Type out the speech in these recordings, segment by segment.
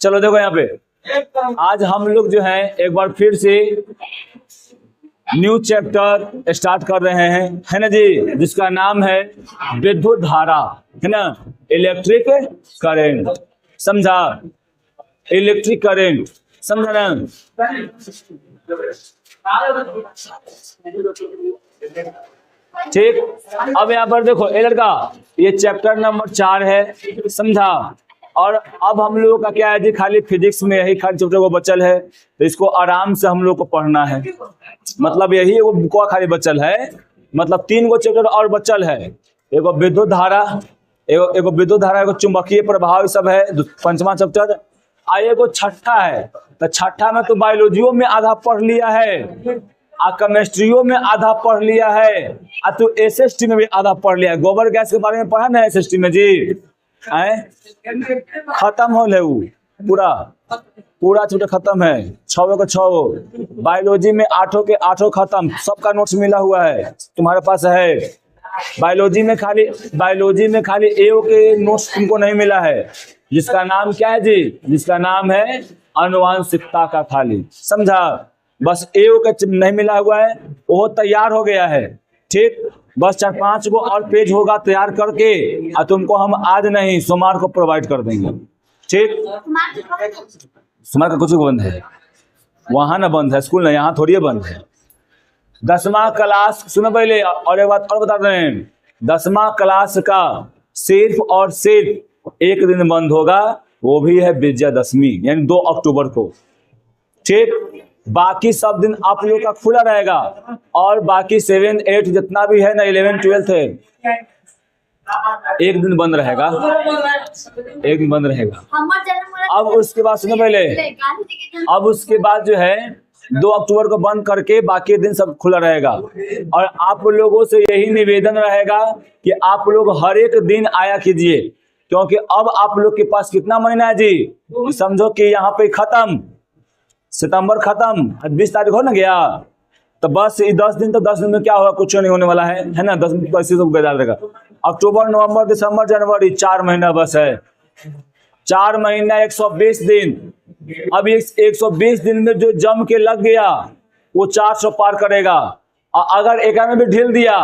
चलो देखो यहाँ पे आज हम लोग जो है एक बार फिर से न्यू चैप्टर स्टार्ट कर रहे हैं, है ना जी, जिसका नाम है विद्युत धारा, है ना, इलेक्ट्रिक करंट। समझा? इलेक्ट्रिक करंट समझा ना? ठीक। अब यहाँ पर देखो ए लड़का, ये चैप्टर नंबर 4 है, समझा। और अब हम लोगों का क्या है जी, खाली फिजिक्स में यही खाली चैप्टर को बचल है, तो इसको आराम से हम लोग को पढ़ना है। मतलब यही वो बुक खाली बचल है, मतलब 3 गो चैप्टर और बचल है। एगो विद्युत धारा, एगो विद्युत धारा, एगो चुंबकीय प्रभाव, सब है 5वां चैप्टर। आ एगो छठा है, तो छठा में तो बायोलॉजियों में आधा पढ़ लिया है, आ केमिस्ट्रियों में आधा पढ़ लिया है, आ तो एसएसटी में भी आधा पढ़ लिया है। गोबर गैस के बारे में पढ़ा ना एसएसटी में जी, खत्म हो ले पूरा चैप्टर खत्म है, 6 को 6। बायोलॉजी में 8 के 8 खत्म, सबका नोट्स मिला हुआ है, तुम्हारे पास है। बायोलॉजी में खाली एओ के नोट्स तुमको नहीं मिला है, जिसका नाम क्या है जी, जिसका नाम है आनुवांशिकता का खाली। समझा? बस एओ का नहीं मिला हुआ है, वो तैयार हो गया है। ठीक, बस 4-5 गो और पेज होगा तैयार करके, और तुमको हम आज नहीं सोमवार को प्रोवाइड कर देंगे। ठीक, सोमवार का कुछ बंद है, वहां ना बंद है स्कूल ना, यहाँ थोड़ी बंद है। 10वां क्लास सुनो पहले, और एक बात और बता रहे हैं, 10वां क्लास का सिर्फ और सिर्फ एक दिन बंद होगा, वो भी है विजयादशमी, यानी 2 अक्टूबर को। ठीक, बाकी सब दिन आप लोग का खुला रहेगा, और बाकी 7, 8 जितना भी है ना, 11, 12 है, एक दिन बंद रहेगा, एक दिन बंद रहेगा। अब उसके बाद सुनो पहले, अब उसके बाद जो है 2 अक्टूबर को बंद करके बाकी दिन सब खुला रहेगा। और आप लोगों से यही निवेदन रहेगा कि आप लोग हर एक दिन आया कीजिए, क्योंकि अब आप लोग के पास कितना महीना है जी, समझो कि यहाँ पे खत्म, सितंबर खत्म, 20 तारीख हो ना गया, तो बस ये 10 दिन, तो 10 दिन में क्या होगा, कुछ नहीं होने वाला है ना। 10 दिन तो ऐसे सब गुजार देगा। अक्टूबर, नवंबर, दिसंबर, जनवरी, 4 महीना बस है, 4 महीना 120 दिन। अब 120 दिन में जो जम के लग गया वो 400 पार करेगा। और अगर एक में भी ढील दिया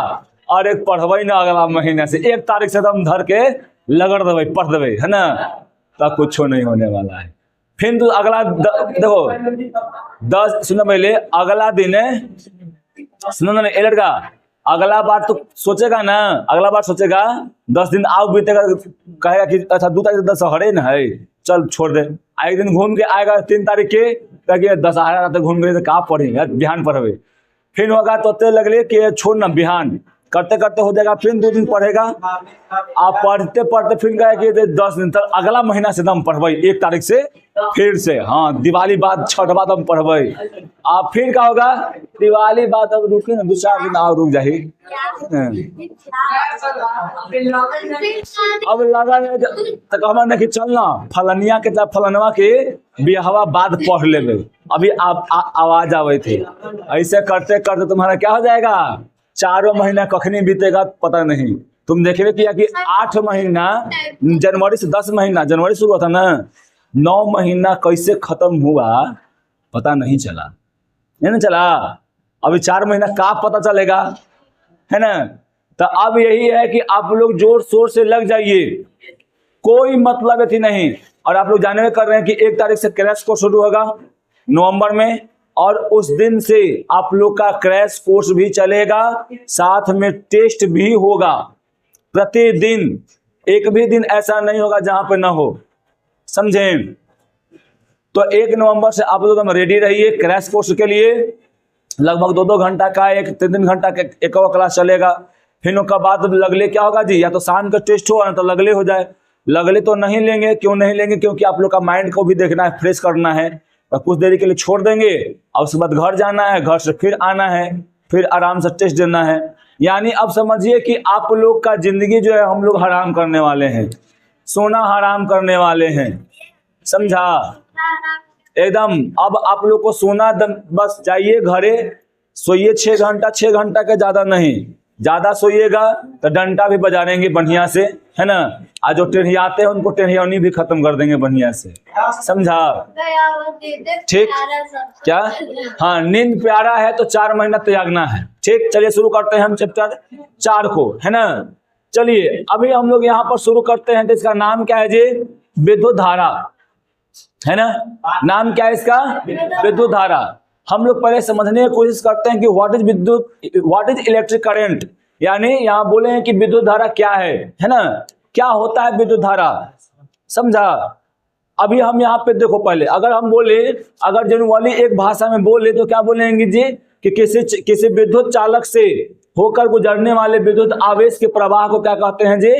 और एक पढ़वे ना, अगला महीना से 1 तारीख से एकदम धर के लगड़ देवे, पढ़ देवे, है ना, तो कुछ नहीं होने वाला है। फिर तो अगला देखो 10 सुनो पहले, अगला दिन है, सुनो ना ए लड़का, अगला बार तो सोचेगा ना, अगला बार सोचेगा 10 दिन आओ बीतेगा, कहेगा कि अच्छा 2 तारीख 10 हरे ना है, चल छोड़ दे। एक दिन घूम के आएगा 3 तारीख के, कहेगा दशहरा तक घूम गए तो कहाँ पढ़ेंगे, बिहान पढ़वे। फिर होगा तो लगले कि छोड़ ना, बिहान करते करते हो जाएगा, फिर 2 दिन पढ़ेगा, आप पढ़ते पढ़ते फिर कहे कि 10 दिन तक, अगला महीना से दम पढ़वे 1 तारीख से, फिर से हाँ दिवाली बाद, छठ बाद हम पढ़वे। आप फिर क्या होगा, दिवाली बाद अब रुके ना 2-4 दिन और रुक जाए, अब लगा तो कहना नहीं कि चलना फलनिया के फलनवा के बिहवा बाद पढ़ लेवे, अभी आप आवाज आवे थे। ऐसे करते करते तुम्हारा क्या हो जाएगा, 4 महीना कखनी बीतेगा पता नहीं। तुम देखेंगे कि 8 महीना, जनवरी से 10 महीना, जनवरी शुरू हुआ था ना, 9 महीना कैसे खत्म हुआ पता नहीं चला, नहीं चला। अभी 4 महीना का पता चलेगा, है ना। तो अब यही है कि आप लोग जोर शोर से लग जाइए, कोई मतलब ऐसी नहीं। और आप लोग जानने में कर रहे हैं कि 1 तारीख से क्रैश कोर्स शुरू होगा नवंबर में, और उस दिन से आप लोग का क्रैश कोर्स भी चलेगा, साथ में टेस्ट भी होगा प्रतिदिन। एक भी दिन ऐसा नहीं होगा जहां पे ना हो, समझे। तो 1 नवंबर से आप लोग रेडी रहिए क्रैश कोर्स के लिए। लगभग 2-2 घंटा का, 1-3 घंटा का एक क्लास चलेगा। फिर उसके बाद लगले क्या होगा जी, या तो शाम का टेस्ट हो, तो लगले हो जाए। लगले तो नहीं लेंगे, क्यों नहीं लेंगे, क्योंकि आप लोग का माइंड को भी देखना है, फ्रेश करना है। तो कुछ देरी के लिए छोड़ देंगे, और उसके बाद घर जाना है, घर से फिर आना है, फिर आराम से टेस्ट देना है। यानी अब समझिए कि आप लोग का जिंदगी जो है हम लोग हराम करने वाले हैं, सोना हराम करने वाले हैं, समझा एकदम। अब आप लोग को सोना बस जाइए घरे, सोइए 6 घंटा, 6 घंटा के ज्यादा नहीं, ज्यादा सोइएगा तो डंडा भी बजाएंगे बढ़िया से, है ना। आज जो टेढ़ियाते हैं उनको टेढ़ियानी भी खत्म कर देंगे बढ़िया से, समझा? ठीक, क्या? हाँ, नींद प्यारा है तो 4 महीना त्यागना है। ठीक, चलिए शुरू करते हैं हम चैप्टर 4 को, है ना। चलिए अभी हम लोग यहाँ पर शुरू करते हैं। तो इसका नाम क्या है जी? विद्युत धारा, है ना। नाम क्या है इसका? विद्युत धारा। हम लोग पहले समझने की कोशिश करते हैं कि व्हाट इज इलेक्ट्रिक करंट, यानी यहाँ बोले हैं कि विद्युत धारा क्या है ना। क्या होता है विद्युत धारा, समझा? अभी हम यहाँ पे देखो, पहले अगर हम बोले, अगर जनरली एक भाषा में बोले तो क्या बोलेंगे जी कि किसी विद्युत चालक से होकर गुजरने वाले विद्युत आवेश के प्रवाह को क्या कहते हैं जी?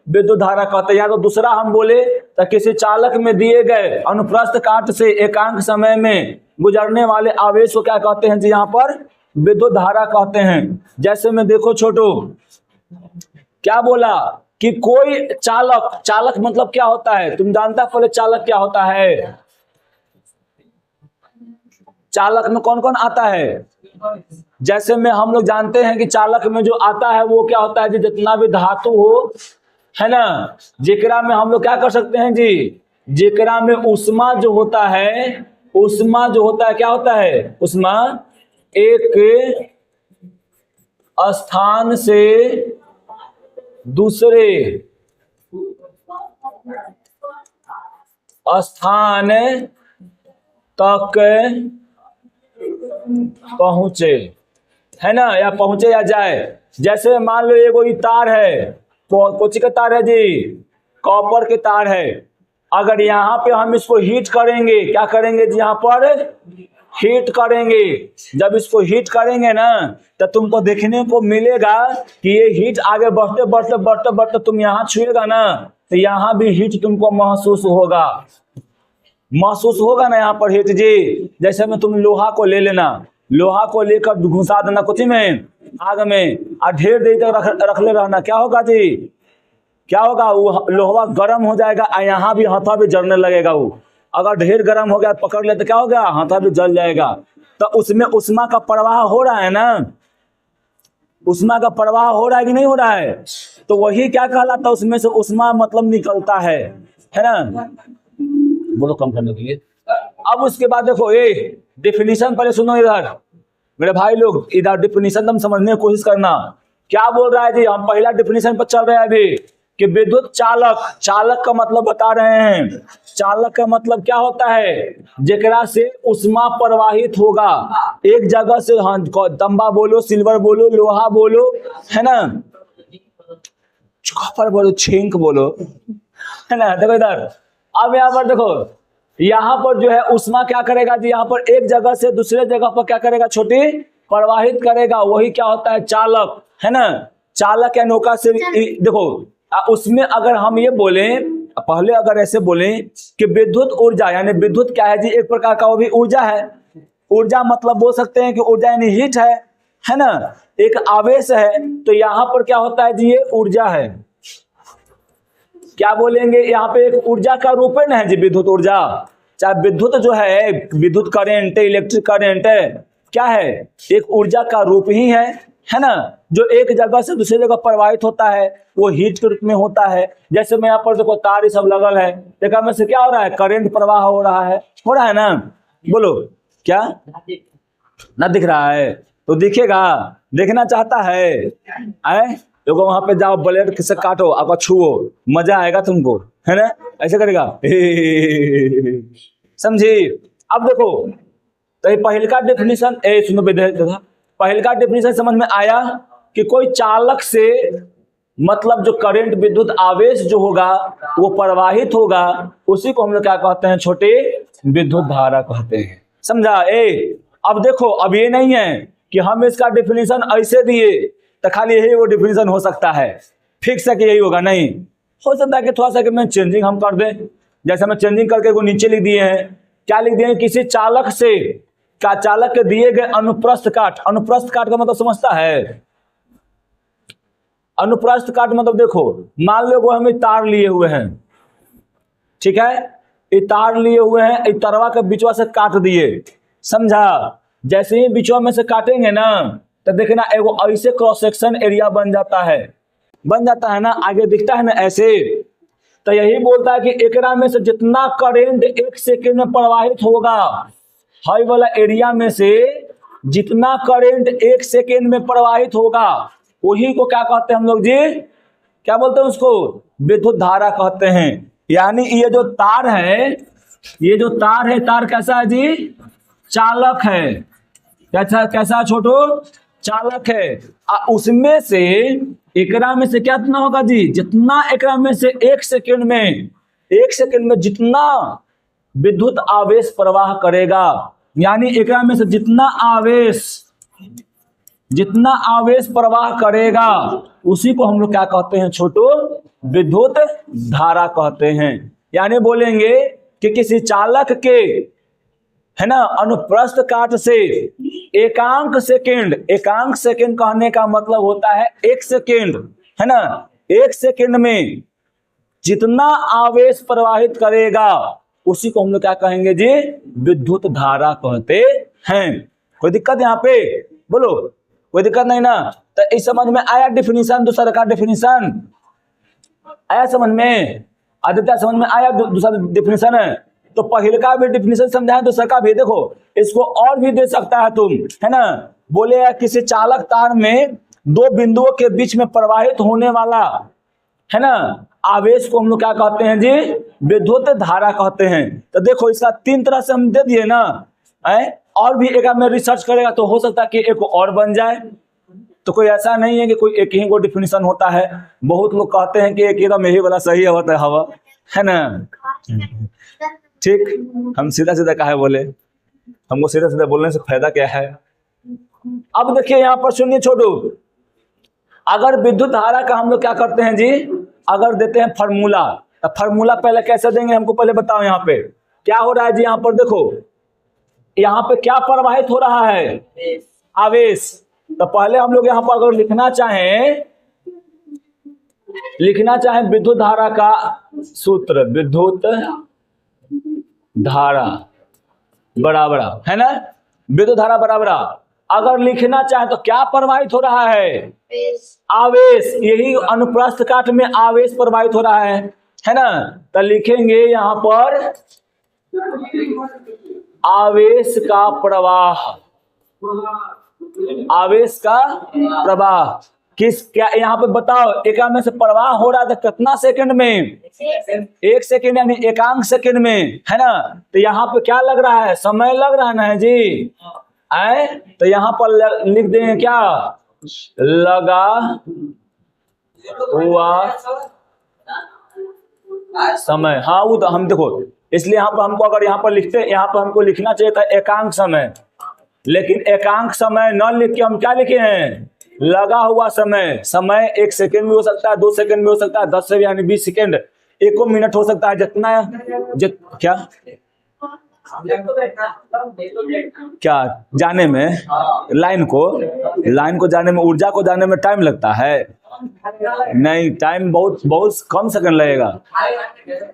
विद्युत धारा कहते हैं। या तो दूसरा हम बोले तो किसी चालक में दिए गए अनुप्रस्थ काट से एकांक समय में गुजरने वाले आवेश को क्या कहते हैं जी? यहाँ पर विद्युत धारा कहते हैं। जैसे में देखो छोटू, क्या बोला कि कोई चालक मतलब क्या होता है? तुम जानता है पहले चालक क्या होता है? चालक में कौन कौन आता है? जैसे में हम लोग जानते हैं कि चालक में जो आता है वो क्या होता है जी? जितना भी धातु हो, है ना, जेकरा में हम लोग क्या कर सकते हैं जी? जेकरा में उष्मा जो होता है, क्या होता है? उष्मा एक स्थान से दूसरे स्थान तक पहुंचे, है ना, या पहुंचे या जाए। जैसे मान लो एगो तार है, कौन का तार है जी? कॉपर के तार है। अगर यहाँ पे हम इसको हीट करेंगे, क्या करेंगे जी? यहाँ पर हीट करेंगे। जब इसको हीट करेंगे ना तो तुमको देखने को मिलेगा कि ये हीट आगे बढ़ते तुम यहाँ छुएगा ना तो यहाँ भी हीट तुमको महसूस होगा ना यहाँ पर हीट जी। जैसे में तुम लोहा को ले लेना, लोहा को लेकर घुसा देना कुछ में आग में और ढेर देर तक रख ले रहना, क्या होगा जी? क्या होगा? वो लोहा गर्म हो जाएगा और यहाँ भी हाथा भी जलने लगेगा। वो अगर ढेर गर्म हो गया पकड़ ले तो क्या हो गया? हाथा भी जल जाएगा। तो उसमें उष्मा का प्रवाह हो रहा है ना, उष्मा का प्रवाह हो रहा है कि नहीं हो रहा है? तो वही क्या कहलाता है? उसमें से उष्मा मतलब निकलता है ना। बोलो कम करने के लिए। अब उसके बाद देखो ये डिफिनीशन पहले सुनो इधर मेरे भाई लोग, इधर डिफिनीशन तुम समझने की कोशिश करना। क्या बोल रहा है जी? हम पहला डिफिनीशन पर चल रहे हैं अभी कि विद्युत चालक का मतलब बता रहे हैं। चालक का मतलब क्या होता है? जेकरा से उष्मा प्रवाहित होगा एक जगह से, हाँ, तांबा बोलो, सिल्वर बोलो, लोहा बोलो, है ना, कॉपर बोलो, छिंक बोलो, है ना। देखो इधर, अब यहाँ पर देखो, यहाँ पर जो है उष्मा क्या करेगा जी? यहाँ पर एक जगह से दूसरे जगह पर क्या करेगा? छोटी प्रवाहित करेगा। वही क्या होता है? चालक, है ना। चालक या नौका से देखो, उसमें अगर हम ये बोले, पहले अगर ऐसे बोले कि विद्युत ऊर्जा, यानी विद्युत क्या है जी? एक प्रकार का वो भी ऊर्जा है। ऊर्जा मतलब बोल सकते हैं कि ऊर्जा यानी हीट है ना, एक आवेश है। तो यहाँ पर क्या होता है जी? ये ऊर्जा है। क्या बोलेंगे? यहाँ पे एक ऊर्जा का रूप है ना जी, विद्युत ऊर्जा। चाहे विद्युत जो है, विद्युत करंट, इलेक्ट्रिक करंट क्या है? एक ऊर्जा का रूप ही है ना, जो एक जगह से दूसरी जगह प्रवाहित होता है। वो हीट के रूप में होता है। जैसे मैं यहाँ पर देखो तार सब लगल है, देखा में से क्या हो रहा है? करंट प्रवाह हो रहा है ना। बोलो क्या ना दिख रहा है? तो दिखेगा, देखना चाहता है देखो वहां पे जाओ, ब्लेड से काटो, आपका छुओ, मजा आएगा तुमको, है ना। ऐसे करेगा समझी। अब देखो तो ये पहल का डेफिनेशन सुनो, पहल का डेफिनेशन समझ में आया कि कोई चालक से मतलब जो करंट, विद्युत आवेश जो होगा वो प्रवाहित होगा, उसी को हम लोग क्या कहते हैं? छोटे विद्युत धारा कहते हैं, समझा। अब देखो, अब ये नहीं है कि हम इसका डेफिनेशन ऐसे दिए तो खाली यही वो डिफिनीशन हो सकता है, फिक्स है कि यही होगा, नहीं हो सकता है कि थोड़ा सा कि मैं चेंजिंग हम कर दें। जैसे मैं चेंजिंग करके वो नीचे लिख दिए हैं, क्या लिख दिए हैं? किसी चालक से, क्या चालक के दिए गए अनुप्रस्थ काट। अनुप्रस्थ काट का मतलब समझता है? अनुप्रस्थ काट मतलब देखो, मान लो वो हमें तार लिए हुए हैं, ठीक है, ये तार लिए हुए हैं, इस तरवा के बीचवा से काट दिए, समझा। जैसे ही बीचवा में से काटेंगे ना तो देखना एगो ऐसे क्रॉस सेक्शन एरिया बन जाता है ना, आगे दिखता है ना ऐसे। तो यही बोलता है कि एकरा में से जितना करंट 1 सेकेंड में प्रवाहित होगा, हाई वाला एरिया में से जितना करंट 1 सेकेंड में प्रवाहित होगा, वही को क्या कहते हैं हम लोग जी? क्या बोलते हैं उसको? विद्युत धारा कहते हैं। यानी ये जो तार है, ये जो तार है, तार कैसा है जी? चालक है। कैसा छोटू? चालक है। उसमें से एकरा में से क्या इतना होगा जी? जितना एकरा में से 1 सेकेंड में जितना विद्युत आवेश प्रवाह करेगा, यानी एकरा में से जितना आवेश प्रवाह करेगा, उसी को हम लोग क्या कहते हैं छोटू? विद्युत धारा कहते हैं। यानी बोलेंगे कि किसी चालक के, है ना, अनुप्रस्थ काट से एकांक सेकेंड कहने का मतलब होता है 1 सेकेंड, है ना। 1 सेकेंड में जितना आवेश प्रवाहित करेगा, उसी को हम लोग क्या कहेंगे जी? विद्युत धारा कहते हैं। कोई दिक्कत यहाँ पे? बोलो, कोई दिक्कत नहीं ना? तो इस समझ में आया डिफिनीशन? दूसरा का डिफिनीशन आया समझ में? आदित्य समझ में आया दूसरा डिफिनीशन है? तो पहले का भी डिफिनीशन समझाया, दूसरा का भी। देखो, इसको और भी दे सकता है तुम, है ना। बोले किसी चालक तार में 2 बिंदुओं के बीच में प्रवाहित होने वाला, है ना, आवेश को हम लोग क्या कहते हैं जी? विद्युत धारा कहते हैं। तो देखो, इसका 3 तरह से हम दे दिए ना, और भी एक में रिसर्च करेगा तो हो सकता है कि एक और बन जाए। तो कोई ऐसा नहीं है कि कोई एक ही को डिफिनीशन होता है। बहुत लोग कहते हैं कि एक एकदम यही वाला सही होता है ना। ठीक, हम सीधा सीधा काहे बोले? हमको सीधा सीधा बोलने से फायदा क्या है? अब देखिए यहाँ पर सुनिए छोटू, अगर विद्युत धारा का हम लोग क्या करते हैं जी? अगर देते हैं फार्मूला, तो फार्मूला पहले कैसे देंगे हमको पहले बताओ। यहाँ पे क्या हो रहा है जी? यहाँ पर देखो, यहाँ पे क्या प्रवाहित हो रहा है? आवेश। तो पहले हम लोग यहाँ पर अगर लिखना चाहें विद्युत धारा का सूत्र, विद्युत धारा बराबर, है ना, विद्युत धारा बराबर, अगर लिखना चाहे तो क्या प्रवाहित हो रहा है? आवेश। यही अनुप्रस्थ काट में आवेश प्रवाहित हो रहा है ना। तो लिखेंगे यहाँ पर आवेश का प्रवाह, आवेश का प्रवाह। क्या यहाँ पे बताओ, एक में से प्रवाह हो रहा था कितना सेकंड में? 1 सेकंड, यानी एकांक सेकंड में, है ना। तो यहाँ पे क्या लग रहा है? समय लग रहा है ना जी? तो यहाँ पर लिख देंगे क्या? लगा हुआ समय। हाँ, वो तो हम देखो, इसलिए यहाँ पर हमको अगर यहाँ पर लिखते, यहाँ पर हमको लिखना चाहिए था एकांक समय, लेकिन एकांक समय न लिख के हम क्या लिखे हैं? लगा हुआ समय। समय 1 सेकेंड में हो सकता है, 2 सेकेंड में हो सकता है, 10 से यानी 20 सेकेंड, 1 मिनट हो सकता है, क्या जाने में, लाइन को जाने में, ऊर्जा को जाने में टाइम लगता है? नहीं, टाइम बहुत कम सेकंड लगेगा।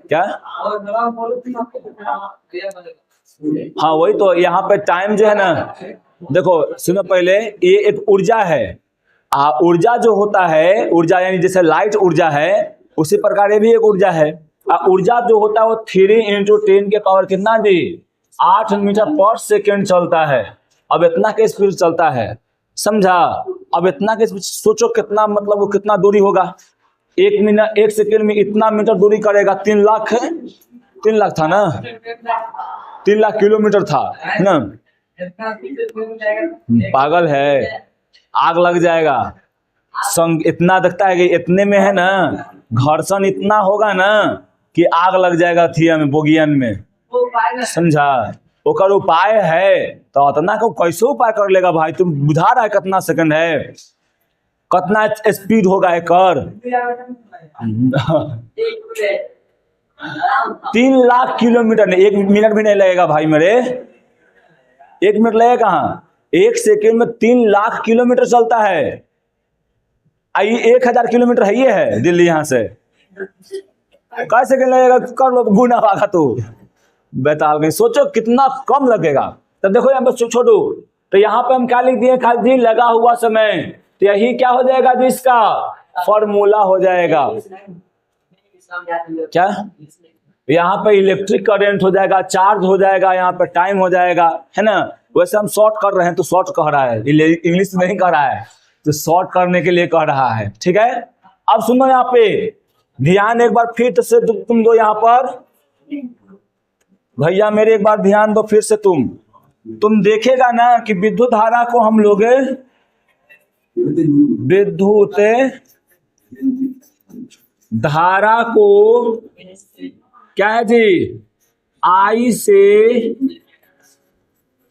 क्या? हाँ, वही तो। यहाँ पे टाइम जो है ना, देखो सुनो, पहले ये एक ऊर्जा है। ऊर्जा जो होता है, ऊर्जा यानी जैसे लाइट ऊर्जा है, उसी प्रकार ये भी एक ऊर्जा है। ऊर्जा जो होता है वो 3 × 10 के पावर कितना दी? 8 मीटर पर सेकेंड चलता है। अब इतना के स्पीड चलता है, समझा? अब इतना के स्पीड सोचो कितना, मतलब वो कितना दूरी होगा? 1 सेकेंड में इतना मीटर दूरी करेगा। 3 लाख था ना, 3 लाख किलोमीटर था ना। पागल है, आग लग जाएगा। इतना दिखता है कि इतने में, है ना, घर्षण इतना होगा ना कि आग लग जाएगा थिया में, बोगियन में, समझा? ओकर उपाय है, तो उतना को कैसे उपाय कर लेगा भाई? तुम बुझा रहा है कितना सेकंड है, कितना स्पीड होगा एकर? 3 लाख किलोमीटर नहीं, 1 मिनट भी नहीं लगेगा भाई मेरे। 1 मिनट लगेगा कहाँ? 1 सेकेंड में 3 लाख किलोमीटर चलता है। 1000 किलोमीटर है, ये है दिल्ली यहाँ से। कै सेकेंड लगेगा? कर लो गुना भागा तू, बेताल गई। सोचो कितना कम लगेगा। तो देखो यहाँ पर छोटू, तो यहाँ पे हम क्या लिख दिए? खाली लगा हुआ समय। तो यही क्या हो जाएगा जी? इसका फॉर्मूला हो जाएगा। क्या यहाँ पे इलेक्ट्रिक करंट हो जाएगा, चार्ज हो जाएगा, यहाँ पे टाइम हो जाएगा, है ना। वैसे हम शॉर्ट कर रहे हैं तो शॉर्ट कह रहा है, इंग्लिश नहीं कह रहा है, तो शॉर्ट करने के लिए कह रहा है, ठीक है। अब सुनो यहाँ पे ध्यान एक बार फिर से तुम दो यहाँ पर, भैया मेरे एक बार ध्यान दो फिर से। तुम देखेगा ना कि विद्युत धारा को हम लोग विद्युत धारा को क्या है जी, आई से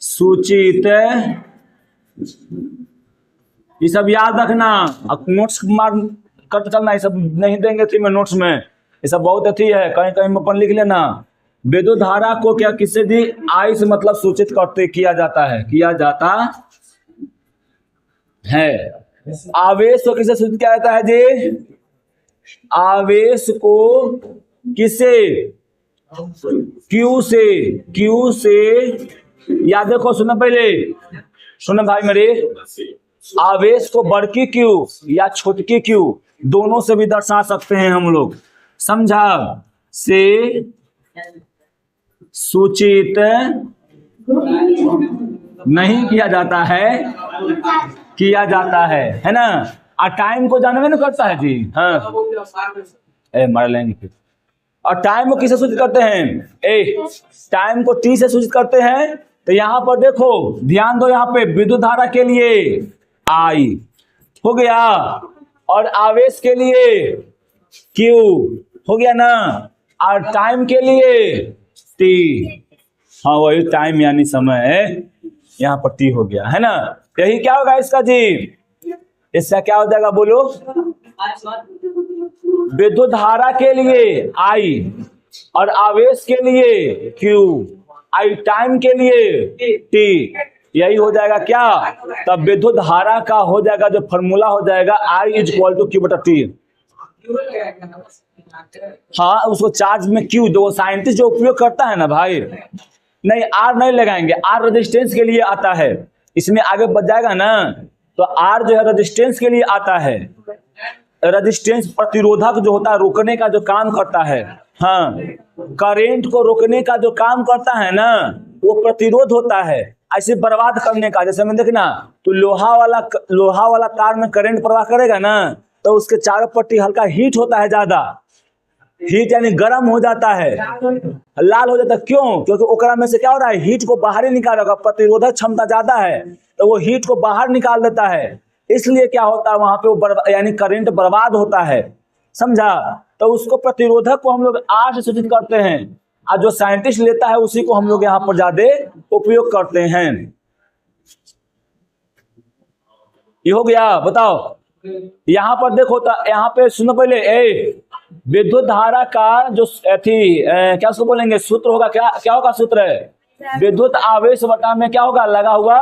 सूचित, ये सब याद रखना। अब नोट्स मार करते चलना, ये सब नहीं देंगे थी मैं नोट्स में, ये सब बहुत अच्छी है, कहीं कहीं अपन लिख लेना। विद्युत धारा को क्या किससे दी, आई से मतलब सूचित करते किया जाता है। आवेश को किससे सूचित किया जाता है जी, आवेश को किससे, क्यू से याद देखो, सुनो पहले, सुनो भाई मेरे, आवेश को बड़की क्यू या छोटकी क्यू दोनों से भी दर्शा सकते हैं हम लोग, समझा। से सूचित नहीं किया जाता है ना। और टाइम को जानवे ना करता है जी, हाँ मार लेंगे फिर। और टाइम को किससे सूचित करते हैं, टाइम को टी से सूचित करते हैं। तो यहाँ पर देखो ध्यान दो, यहाँ पे विद्युत धारा के लिए आई हो गया और आवेश के लिए क्यू हो गया ना, और टाइम के लिए टी, हाँ वही टाइम यानी समय है, यहाँ पर टी हो गया है ना। यही क्या होगा इसका जी, इसका क्या हो जाएगा बोलो, विद्युत धारा के लिए आई और आवेश के लिए क्यू, आई टाइम के लिए टी, यही हो जाएगा क्या। तब विद्युत धारा का हो जाएगा जो फॉर्मूला हो जाएगा I is equal to Q बटा टी। हाँ उसको चार्ज में क्यू जो साइंटिस्ट जो उपयोग करता है ना भाई, नहीं आर नहीं लगाएंगे, आर रेजिस्टेंस के लिए आता है, इसमें आगे बढ़ जाएगा ना तो आर जो है रेजिस्टेंस के लिए आता है। रेजिस्टेंस प्रतिरोधक जो होता है, रोकने का जो काम करता है, हाँ करेंट को रोकने का जो काम करता है ना वो प्रतिरोध होता है, ऐसे बर्बाद करने का। जैसे मैं देखना तो लोहा वाला तार में करंट प्रवाह करेगा ना तो उसके चारों पट्टी हल्का हीट होता है, ज्यादा हीट यानी गर्म हो जाता है, लाल हो जाता है। क्यों, क्योंकि ओकरा में से क्या हो रहा है, हीट को बाहर ही निकाल रहा है, प्रतिरोधक क्षमता ज्यादा है तो वो हीट को बाहर निकाल देता है, इसलिए क्या होता है वहां पे वो यानी करंट बर्बाद होता है, समझा। तो उसको प्रतिरोधक को हम लोग आर से सूचित करते हैं, और जो साइंटिस्ट लेता है उसी को हम लोग यहाँ पर ज्यादा उपयोग करते हैं। ये हो गया, बताओ यहाँ पर देखो तो यहाँ पे सुनो पहले, विद्युत धारा का जो क्या उसको बोलेंगे सूत्र होगा, क्या होगा सूत्र है, विद्युत आवेश बटा में क्या होगा लगा हुआ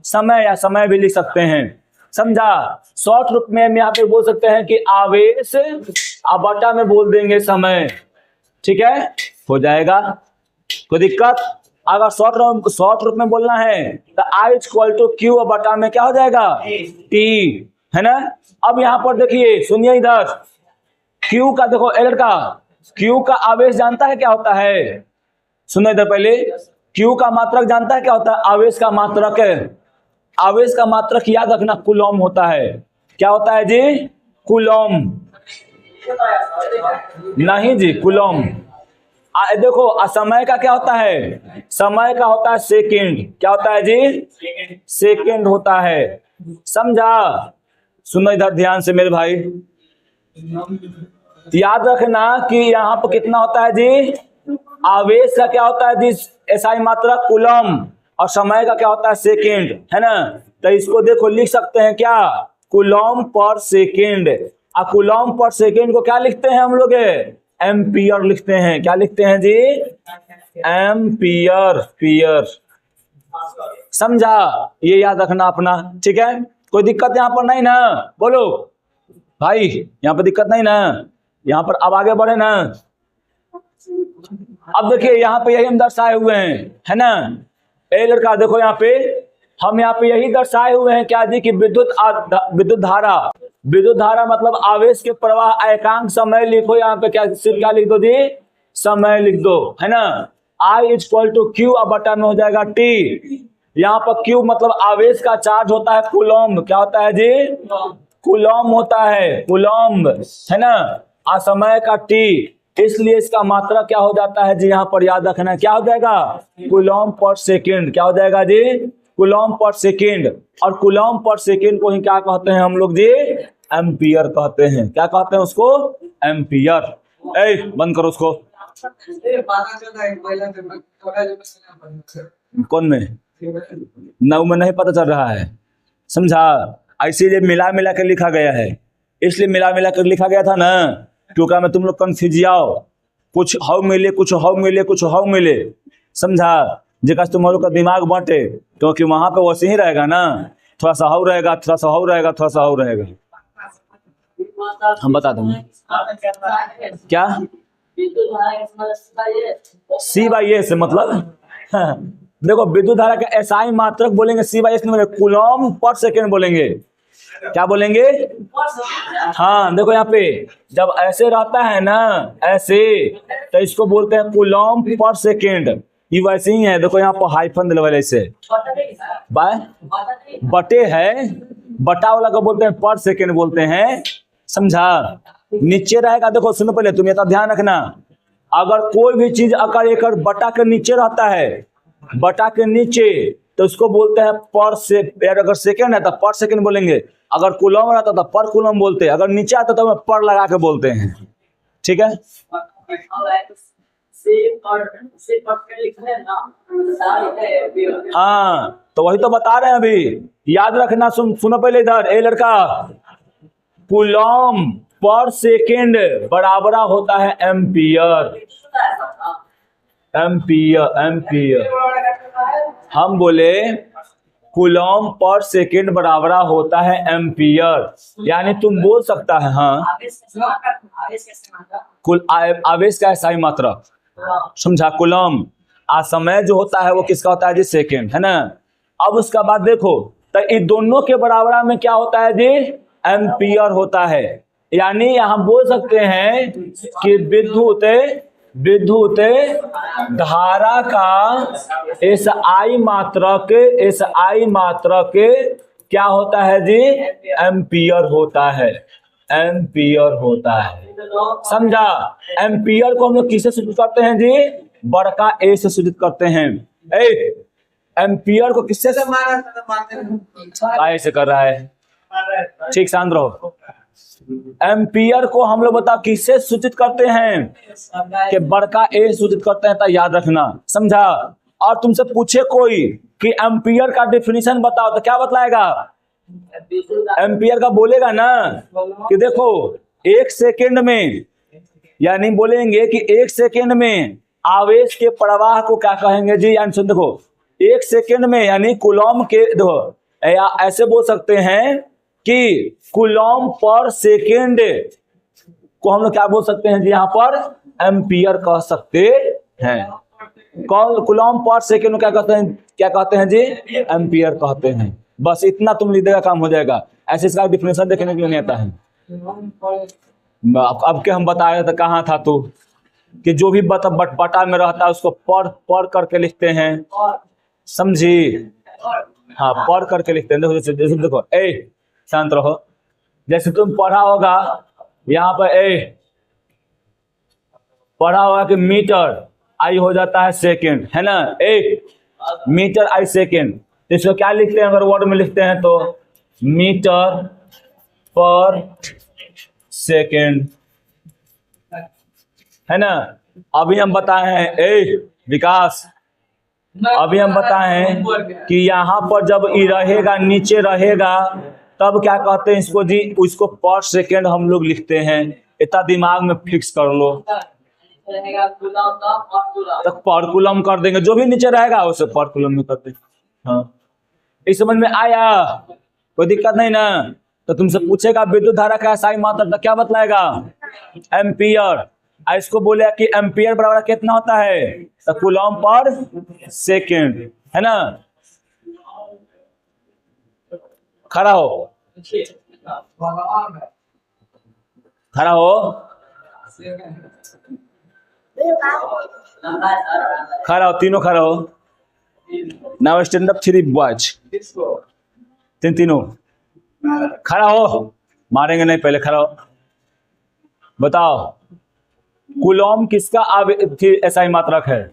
समय, या समय भी लिख सकते हैं, समझा। शॉर्ट रूप में हम यहाँ पे बोल सकते हैं कि आवेश बटा में बोल देंगे समय, ठीक है, हो जाएगा, कोई दिक्कत। अगर शॉर्ट रूप में बोलना है तो आई इक्वल टू क्यू बटा में क्या हो जाएगा टी, है ना। अब यहाँ पर देखिए सुनिए इधर, क्यू का देखो एलर का, क्यू का आवेश जानता है क्या होता है, सुनो इधर पहले, क्यू का मात्रक जानता है क्या होता है, आवेश का मात्रक है, आवेश का मात्रक याद रखना कूलॉम होता है। क्या होता है जी, कूलॉम नहीं जी, कूलॉम। देखो समय का क्या होता है, समय का होता है सेकंड, क्या होता है जी, सेकंड होता है, समझा। सुनो इधर ध्यान से मेरे भाई, याद रखना कि यहाँ पर कितना होता है जी, आवेश का क्या होता है जी एसआई मात्रा कूलॉम, और समय का क्या होता है सेकंड, है ना। तो इसको देखो लिख सकते हैं क्या, कूलॉम पर सेकंड, और कूलॉम पर सेकंड को क्या लिखते हैं हम लोग, एम्पियर लिखते हैं। क्या लिखते हैं जी, एम्पियर, समझा, ये याद रखना अपना, ठीक है। कोई दिक्कत यहाँ पर नहीं ना, बोलो भाई, यहाँ पर दिक्कत नहीं ना, यहाँ पर अब आगे बढ़े ना। अब देखिए यहाँ पे यही हम दर्शाए हुए हैं, है ना। ए लड़का देखो यहाँ पे हम यहाँ पे यही दर्शाए हुए हैं क्या जी, कि विद्युत धारा विद्युत धारा मतलब आवेश के प्रवाह। एकांक समय लिखो, यहाँ पे क्या सिर्फ क्या लिख दो जी, समय लिख दो, है ना। I इक्वल टू क्यू, अब बटा में हो जाएगा T। यहाँ पर क्यू मतलब आवेश का चार्ज होता है कूलम्ब। क्या होता है जी, कूलम्ब होता है, कूलम्ब, है ना। आ समय का T, इसलिए इसका मात्रा क्या हो जाता है जी, यहाँ पर याद रखना है, क्या हो जाएगा, कूलम्ब पर सेकेंड। क्या हो जाएगा जी, कूलम्ब पर सेकेंड। और कूलम्ब पर सेकेंड को ही क्या कहते हैं हम लोग जी, एम्पियर कहते हैं। क्या कहते हैं उसको, एम्पियर। ए बंद करो उसको। कौन में, नौ में नहीं पता चल रहा है, समझा। ऐसे ये मिला मिला कर लिखा गया है, इसलिए मिला मिला कर लिखा गया था ना, क्योंकि मैं तुम लोग कंफ्यूज जाओ, कुछ हाउ मिले, कुछ हाउ मिले, कुछ हाउ मिले, समझा। जेका तुम लोग का दिमाग बांटे, क्योंकि वहां पे वैसे ही रहेगा ना, थोड़ा सा हाउ रहेगा, थोड़ा सा हाउ रहेगा, थोड़ा सा हाउ रहेगा। हम बता देंगे क्या, सी बाई ए से मतलब देखो विद्युत धारा का एसआई मात्रक बोलेंगे, सी बाई एस नहीं बोलेंगे, कूलम्ब पर सेकेंड बोलेंगे। क्या बोलेंगे, हाँ देखो यहाँ पे जब ऐसे रहता है ना, ऐसे, तो इसको बोलते हैं कूलम्ब पर सेकेंड। ये वैसे ही है, देखो यहाँ पर हाइफन दिलवाले ऐसे बाय बटे है, बटा वाला को बोलते हैं पर सेकेंड बोलते हैं, समझा। नीचे रहेगा, देखो सुनो पहले तुम ये तो ध्यान रखना, अगर कोई भी चीज अगर एक बटा के नीचे रहता है, बटा के नीचे, तो उसको बोलते हैं पर से, अगर सेकेंड है तो पर सेकेंड बोलेंगे, अगर कूलम्ब रहता तो पर कूलम्ब बोलते हैं, अगर नीचे आता तो पर लगा के बोलते हैं, ठीक है। हाँ तो वही तो बता रहे हैं अभी, याद रखना। सुनो पहले इधर, ए लड़का, कूलम्ब पर सेकेंड बराबर होता है एम्पियर। एम्पियर, एम्पियर, हम बोले कूलम्ब पर सेकेंड बराबर होता है एम्पियर, यानी तुम बोल सकता है हाँ, कुल आवेश का एसआई मात्रा, समझा। कूलम्ब आ समय जो होता है वो किसका होता है जी, सेकेंड, है ना। अब उसका बाद देखो, तो इन दोनों के बराबर में क्या होता है जी, एम्पियर होता है। यानी यहाँ बोल सकते हैं कि विद्युत धारा का एसआई मात्रक क्या होता है जी, एम्पियर होता है, एम्पियर होता है, समझा। एम्पियर को हम लोग किससे सूचित करते हैं जी, बड़का ए से सूचित करते हैं। एम्पियर को किससे से ऐसे कर रहा है, ठीक शांत रहो। एम्पियर को हम लोग बताओ किससे सूचित करते हैं, कि बड़का ए सूचित करते हैं, तो याद रखना, समझा। और तुमसे पूछे कोई कि एम्पियर का डेफिनेशन बताओ, तो क्या बतलाएगा, एम्पियर का बोलेगा ना कि देखो एक सेकेंड में, यानी बोलेंगे कि एक सेकेंड में आवेश के प्रवाह को क्या कहेंगे जी, यानी सुन देखो, एक सेकेंड में यानी कूलम्ब के, देखो ऐसे बोल सकते हैं कि कूलम्ब पर सेकेंड को हम लोग क्या बोल सकते हैं जी, यहाँ पर एम्पियर कह सकते हैं। कूलम्ब पर सेकेंड क्या कहते हैं जी, एम्पियर कहते हैं। बस इतना तुम लिख देगा, काम हो जाएगा। ऐसे इसका डिफिनेशन देखने के लिए नहीं आता है। अब के हम बताए तो कहाँ था तू, कि जो भी बटा में रहता है उसको पर करके लिखते हैं, समझी। हाँ पर करके लिखते हैं। देखो जैसे देखो, ए शांत रहो, जैसे तुम पढ़ा होगा यहाँ पर, पढ़ा होगा कि मीटर आई हो जाता है सेकेंड, है ना। मीटर आई सेकेंड, तो इसको क्या लिखते हैं, अगर वर्ड में लिखते हैं तो मीटर पर सेकेंड, है ना। अभी हम बताए हैं विकास, अभी हम बताए हैं कि यहाँ पर जब ई रहेगा, नीचे रहेगा, तब क्या कहते हैं इसको जी, उसको पर सेकेंड हम लोग लिखते हैं। इतना दिमाग में फिक्स कर लो, तो पर कूलम्ब कर देंगे, जो भी नीचे रहेगा उसे पर कूलम्ब में कर देंगे। हाँ इस समझ में आया, कोई दिक्कत नहीं ना। तो तुमसे पूछेगा विद्युत धारा का एसआई मात्रा, तो क्या बतलाएगा, एम्पियर। इसको बोले कि एम्पियर बराबर कितना होता है, तो कूलम्ब पर सेकेंड, है ना। खड़ा हो, खड़ा हो, खड़ा हो, तीनों खड़ा हो। नाउ स्टैंड अप 3 बॉयज, तीनों खड़ा हो। मारेंगे नहीं, पहले खड़ा हो। बताओ कूलॉम किसका SI मात्रक है?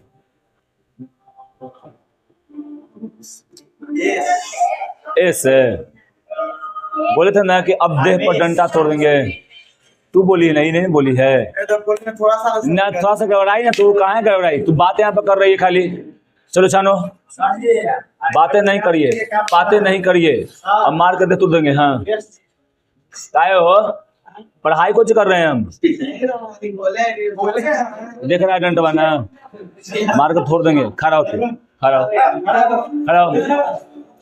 एस है। बोले थे ना कि अब देह पर डंडा तोड़ देंगे। तू बोली नहीं बोली है ना, थोड़ा सा गड़बड़ाई ना। तू कहाँ है गड़बड़ाई? तू बात यहाँ पर कर रही है खाली। चलो छानो, बातें नहीं करिए, बातें नहीं करिए। अब मार कर दे तू देंगे। हाँ आए हो, पढ़ाई कुछ कर रहे हैं हम। देख रहा है डंडा ना, मार कर फोड़ देंगे। खड़ा हो, खड़ा हो, खड़ा हो,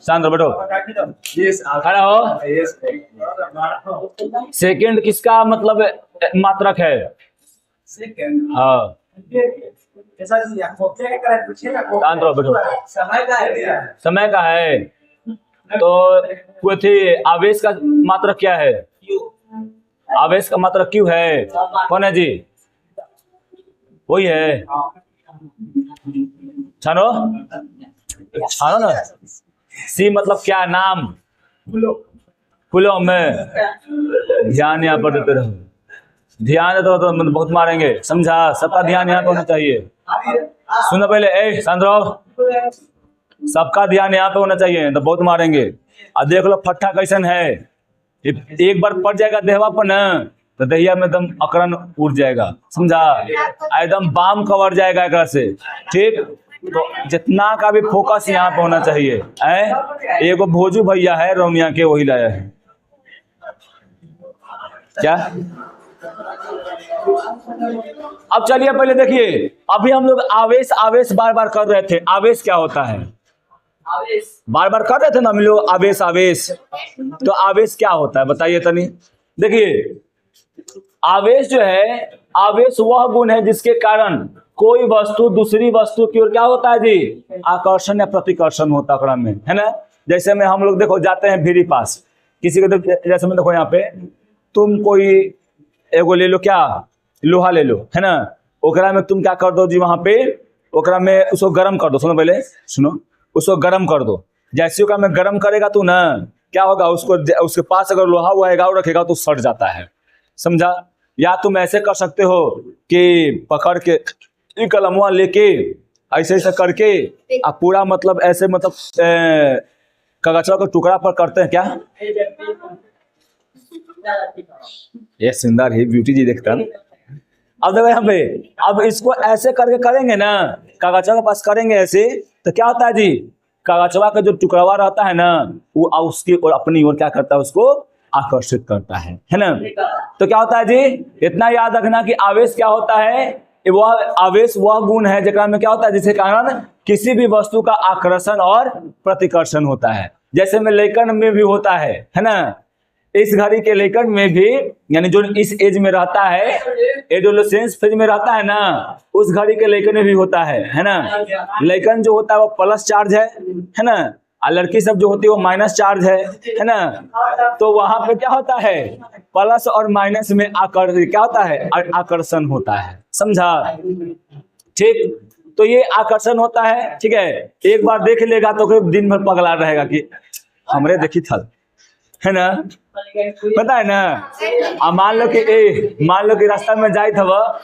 शांत रहो, बैठो, खड़ा हो। सेकंड किसका मतलब मात्रक है? हाँ शांत रहो, बैठो। समय का है तो कोई थी। आवेश का मात्रक क्या है? आवेश का मात्रक क्यों है? कौन है जी? वही है। छानो, छानो ना। सी मतलब क्या? नाम। फूलों में ध्यान यहाँ पर देते रहो। ध्यान देते तो मतलब बहुत मारेंगे, समझा? सबका ध्यान यहाँ पे होना चाहिए। सुनो पहले, ए शांत रहो। सबका ध्यान यहाँ पे होना चाहिए, तो बहुत मारेंगे। अब देख लो फट्टा कैसन है। एक बार पड़ जाएगा देहवा पर ना, तो दहिया में एकदम अकरन उड़ जाएगा, समझा? एकदम बाम कवर जाएगा एक से। ठीक, तो जितना का भी फोकस यहाँ पे होना चाहिए। एगो भोजू भैया है रोमिया के, वही लाया है क्या? अब चलिए पहले देखिए, अभी हम लोग आवेश आवेश बार बार कर रहे थे। आवेश क्या होता है? बार बार कर रहे थे ना हम लोग, आवेश आवेश। तो आवेश क्या होता है बताइए तनी। देखिए आवेश जो है, आवेश वह गुण है जिसके कारण कोई वस्तु दूसरी वस्तु की ओर क्या होता है जी? आकर्षण या प्रतिकर्षण होता है, में है ना। जैसे में हम लोग देखो जाते हैं भीरी पास, किसी को जैसे में देखो यहाँ पे तुम कोई एगो ले लो, क्या लोहा ले लो, है ना। ओकरा में तुम क्या कर दो जी, वहां पे ओकरा में उसको गर्म कर दो। सुनो पहले, सुनो, उसको गर्म कर दो। जैसे ओकरा में गर्म करेगा तू ना, क्या होगा? उसको उसके पास अगर लोहा हुआ और रखेगा तो सड़ जाता है, समझा? या तुम ऐसे कर सकते हो कि पकड़ के कलमुआ लेके ऐसे ऐसे करके अब पूरा मतलब ऐसे मतलब कागज का टुकड़ा पर करते हैं क्या? ये सुंदर है, ब्यूटी जी देखता है। अब देखो यहाँ पे, अब इसको ऐसे करके करेंगे ना, कागजवा के पास करेंगे ऐसे, तो क्या होता है जी? कागजवा का जो टुकड़ावा रहता है ना, वो उसकी और अपनी ओर क्या करता है? उसको आकर्षित करता है ना। तो क्या होता है जी? इतना याद रखना कि आवेश क्या होता है? वह आवेश वह गुण है जेकरा में क्या होता है, जिसके कारण किसी भी वस्तु का आकर्षण और प्रतिकर्षण होता है। जैसे में लेखन में भी होता है ना। इस घड़ी के लेखन में भी, यानी जो इस एज में रहता है, एडोलेसेंस फेज में रहता है ना, उस घड़ी के लेखन में भी होता है ना। लेखन जो होता है वो प्लस चार्ज है ना, और लड़की सब जो होती है वो माइनस चार्ज है ना। तो वहां पे क्या होता है? प्लस और माइनस में क्या होता है? आकर्षण होता है, समझा? ठीक, तो ये आकर्षण होता है। ठीक है, एक बार देख लेगा तो दिन भर पगला रहेगा कि हमरे देखी थल, है ना, पता है ना। अब मान लो कि रास्ता में जाए था वह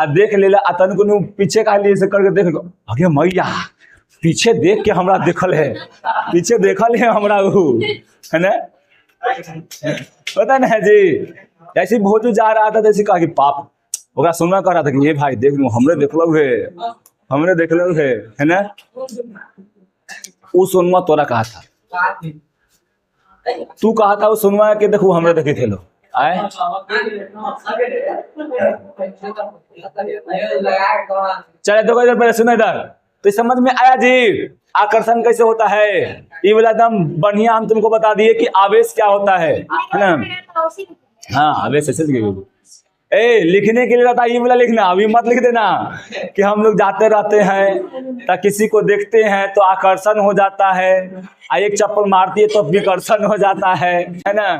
देख ले तन को पीछे का लिए से करके देख लो, अगे मैया पीछे देख के हमरा देखल है, पीछे देखल है हमरा, है ना, पता ना जी। ऐसे भोजू जा रहा था, जैसे कहा कि पाप ओकरा सुनना कर रहा था कि ये भाई देख लो, हमरे देखलो है ना। वो सुनवा तोरा कहा था, तू कहा था वो सुनवा के देखो हमरे देखे थे लो आए। चले देखो इधर, पहले सुनो इधर, तो समझ में आया जी आकर्षण कैसे होता है। ये वाला एकदम बढ़िया हम तुमको बता दिए कि आवेश क्या होता है ना। हाँ, आवेश ऐसे लिखने के लिए रहता है, ये वाला लिखना, अभी मत लिख देना कि हम लोग जाते रहते हैं तो किसी को देखते हैं तो आकर्षण हो जाता है, एक चप्पल मारती है तो विकर्षण हो जाता है ना।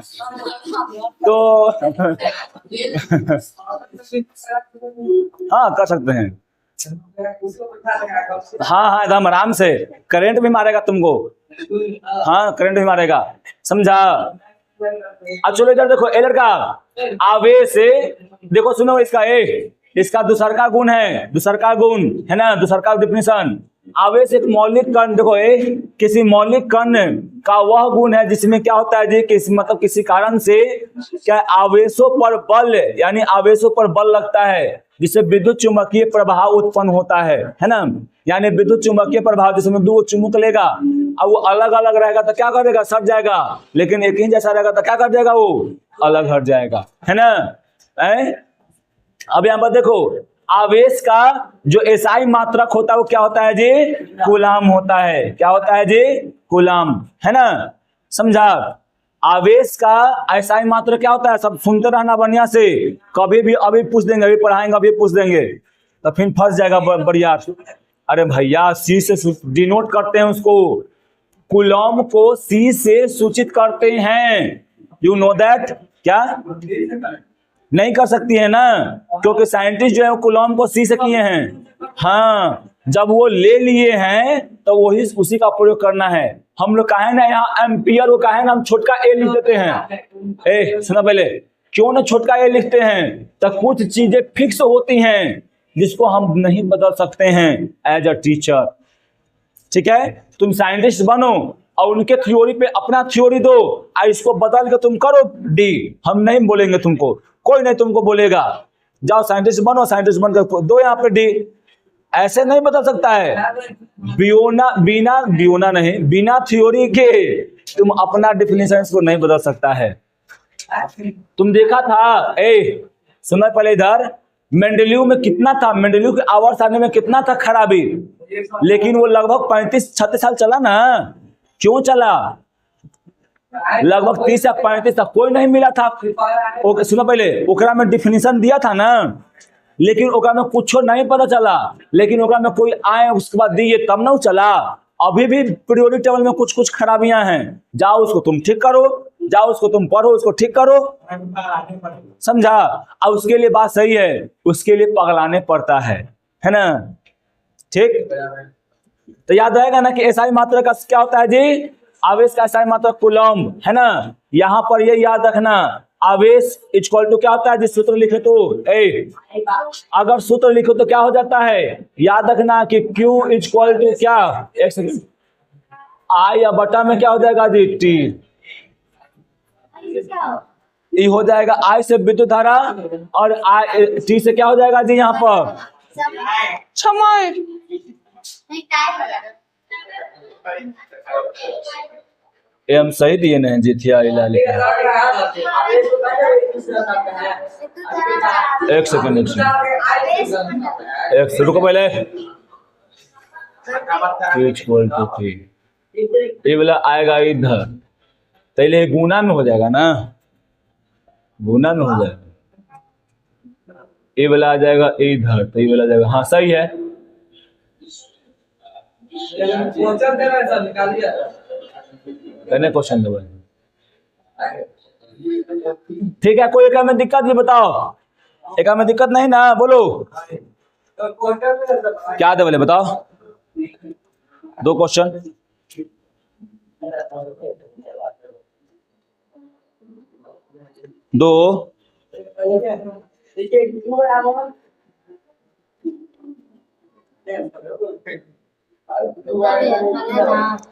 तो हाँ कर सकते हैं, हाँ एकदम आराम से, करंट भी मारेगा तुमको, हाँ करंट भी मारेगा, समझा। अब चलो इधर देखो, ए लड़का, आवेश से देखो, सुनो इसका इसका दूसरका गुण है, दूसरका गुण है ना, दूसरका डिफिनेशन। आवेश एक मौलिक कण, देखो किसी मौलिक कण का वह गुण है जिसमें क्या होता है जी, मतलब किसी कारण से क्या आवेशों पर बल, यानी आवेशों पर बल लगता है जिससे विद्युत चुंबकीय प्रभाव उत्पन्न होता है ना। यानी विद्युत चुंबकीय प्रभाव, जिसमें दो चुंबक लेगा अब वो अलग अलग रहेगा तो क्या करेगा, सट जाएगा, लेकिन एक ही जैसा रहेगा तो क्या कर जाएगा, वो अलग हट जाएगा, है ना। अब यहाँ पर देखो, आवेश का जो एसआई मात्रक होता है वो क्या होता है जी, कूलाम होता है। क्या होता है जी, कूलाम, है ना, समझा। आवेश का एसआई मात्रक क्या होता है, सब सुनते रहना बढ़िया से, कभी भी अभी पूछ देंगे, अभी पढ़ाएंगे, अभी पूछ देंगे तो फिर फंस जाएगा बढ़िया। अरे भैया सी से डिनोट करते हैं उसको, कूलॉम को सी से सूचित करते हैं, यू नो दैट। क्या नहीं कर सकती है ना, क्योंकि साइंटिस्ट जो है वो कूलॉम को सी से किए हैं। हाँ जब वो ले लिए हैं तो वही उसी का प्रयोग करना है। हम लोग कहे ना यहाँ एम्पियर, वो कहे ना हम छोटका ए लिख देते हैं। सुना पहले, क्यों ना छोटका ए लिखते हैं, तो कुछ चीजें फिक्स होती हैं जिसको हम नहीं बदल सकते हैं एज अ टीचर। ठीक है, तुम साइंटिस्ट बनो और उनके थ्योरी पे अपना थ्योरी दो और इसको बदल के तुम करो डी, हम नहीं बोलेंगे तुमको, कोई नहीं तुमको बोलेगा, जाओ साइंटिस्ट बनो, साइंटिस्ट बनकर दो यहाँ पे डी। ऐसे नहीं बदल सकता है, बिना थ्योरी के तुम अपना डिफिनेशन को नहीं बदल सकता है। तुम देखा था, सुना पहले इधर, मेंडेलीव में कितना था, मेंडेलीव के आवर्स आने में कितना था खराबी, लेकिन वो लगभग 35-36 साल चला ना। क्यों चला, लगभग 30 या 35 तक कोई नहीं मिला था। सुनो पहले, ओकरा में डिफिनेशन दिया था ना, लेकिन ओकरा में कुछ नहीं पता चला, लेकिन ओकरा में कोई आए उसके बाद दिए तब ना चला। अभी भी पीरियोडिक टेबल में कुछ कुछ खराबियां हैं, जाओ उसको तुम ठीक करो, जाओ उसको तुम पढ़ो, उसको ठीक करो, समझा। अब उसके लिए बात सही है, उसके लिए पगलाने पड़ता है ना। ठीक, तो याद रहेगा ना कि एसआई मात्रा का क्या होता है जी, आवेश का एसआई मात्रा कूलॉम, है ना। यहाँ पर ये याद रखना, आवेश इक्वल टू क्या होता है जिस सूत्र लिखे तो अगर सूत्र लिखो तो क्या हो जाता है, याद रखना कि Q इक्वल टू क्या, एक सेकंड, आई या बटा में क्या हो जाएगा जी, टी। ई हो जाएगा आई से विद्युत धारा, और आई टी से क्या हो जाएगा जी यहाँ पर समय। हम सही दिए नहीं जीथिया इला लिखा। एक सेकंड रुको पहले, ये वाला आएगा इधर, पहले गुना में हो जाएगा ना, गुना में हो जाएगा, ये वाला आ जाएगा इधर, तो ये वाला आ जाएगा, हाँ सही है। क्वेश्चन दो, ठीक है, कोई एक में दिक्कत नहीं, बताओ एक में दिक्कत नहीं ना, बोलो क्या दे बोले, बताओ दो क्वेश्चन। दो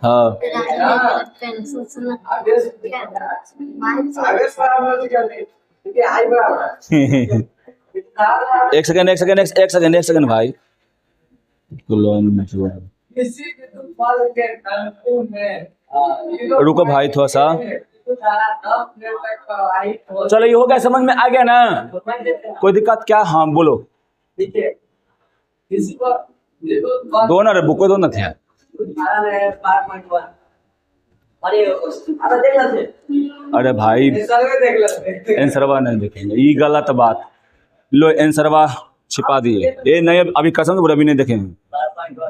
हाँ एक सेकंड भाई, रुको भाई थोड़ा सा, चलो ये हो गया, समझ में आ गया ना, कोई दिक्कत क्या, हाँ बोलो। दो ना रे बुको, दो ना थे, अरे भाई आंसरवा नहीं देखेंगे, ये गलत बात, लो आंसरवा छिपा दिए, ये नहीं अभी कसम से अभी नहीं देखेंगे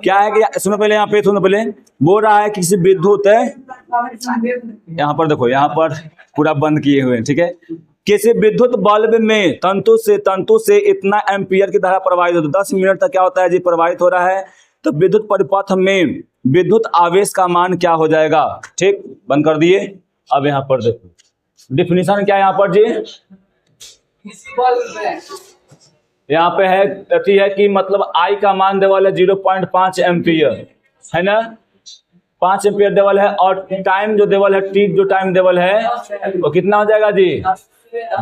क्या है कि सुनो पहले यहाँ पे, सुनो पहले बोल रहा है कि किसी विद्युत है, यहाँ पर देखो यहाँ पर पूरा बंद किए हुए हैं, ठीक है। किसी विद्युत बल्ब में तंतु से इतना एम्पियर की धारा प्रवाहित होती है, 10 मिनट तक क्या होता है जी प्रवाहित हो रहा है, तो विद्युत परिपथ में विद्युत आवेश का मान क्या हो जाएगा। ठीक, बंद कर दिए। अब यहाँ पर देखो डिफिनीशन क्या है यहाँ पर जी, यहाँ पे है अथी है कि मतलब आई का मान देवल है 0.5 एम्पियर है ना, 5 एम्पियर देवल है, और टाइम जो देवल है टी जो टाइम देवल है वो कितना हो जाएगा जी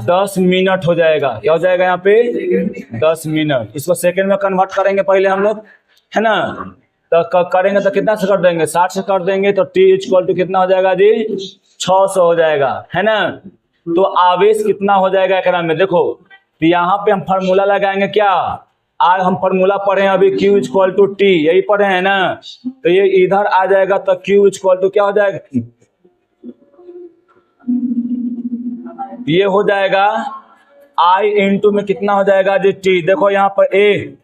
10 मिनट हो जाएगा। क्या हो जाएगा यहाँ पे 10 मिनट। इसको सेकंड में कन्वर्ट करेंगे पहले हम लोग है ना, तो करेंगे तो कितना से कर देंगे 60 से कर देंगे, तो टी इक्वल टू कितना हो जाएगा जी 600 हो जाएगा है ना। तो आवेश कितना हो जाएगा एकरा में देखो, तो यहाँ पे हम फार्मूला लगाएंगे क्या, आज हम फार्मूला पढ़े अभी Q इक्वल टू टी, यही पढ़े हैं ना, तो ये इधर आ जाएगा तो Q इक्वल टू क्या हो जाएगा, ये हो जाएगा I इंटू में कितना हो जाएगा जी टी। देखो यहाँ पर A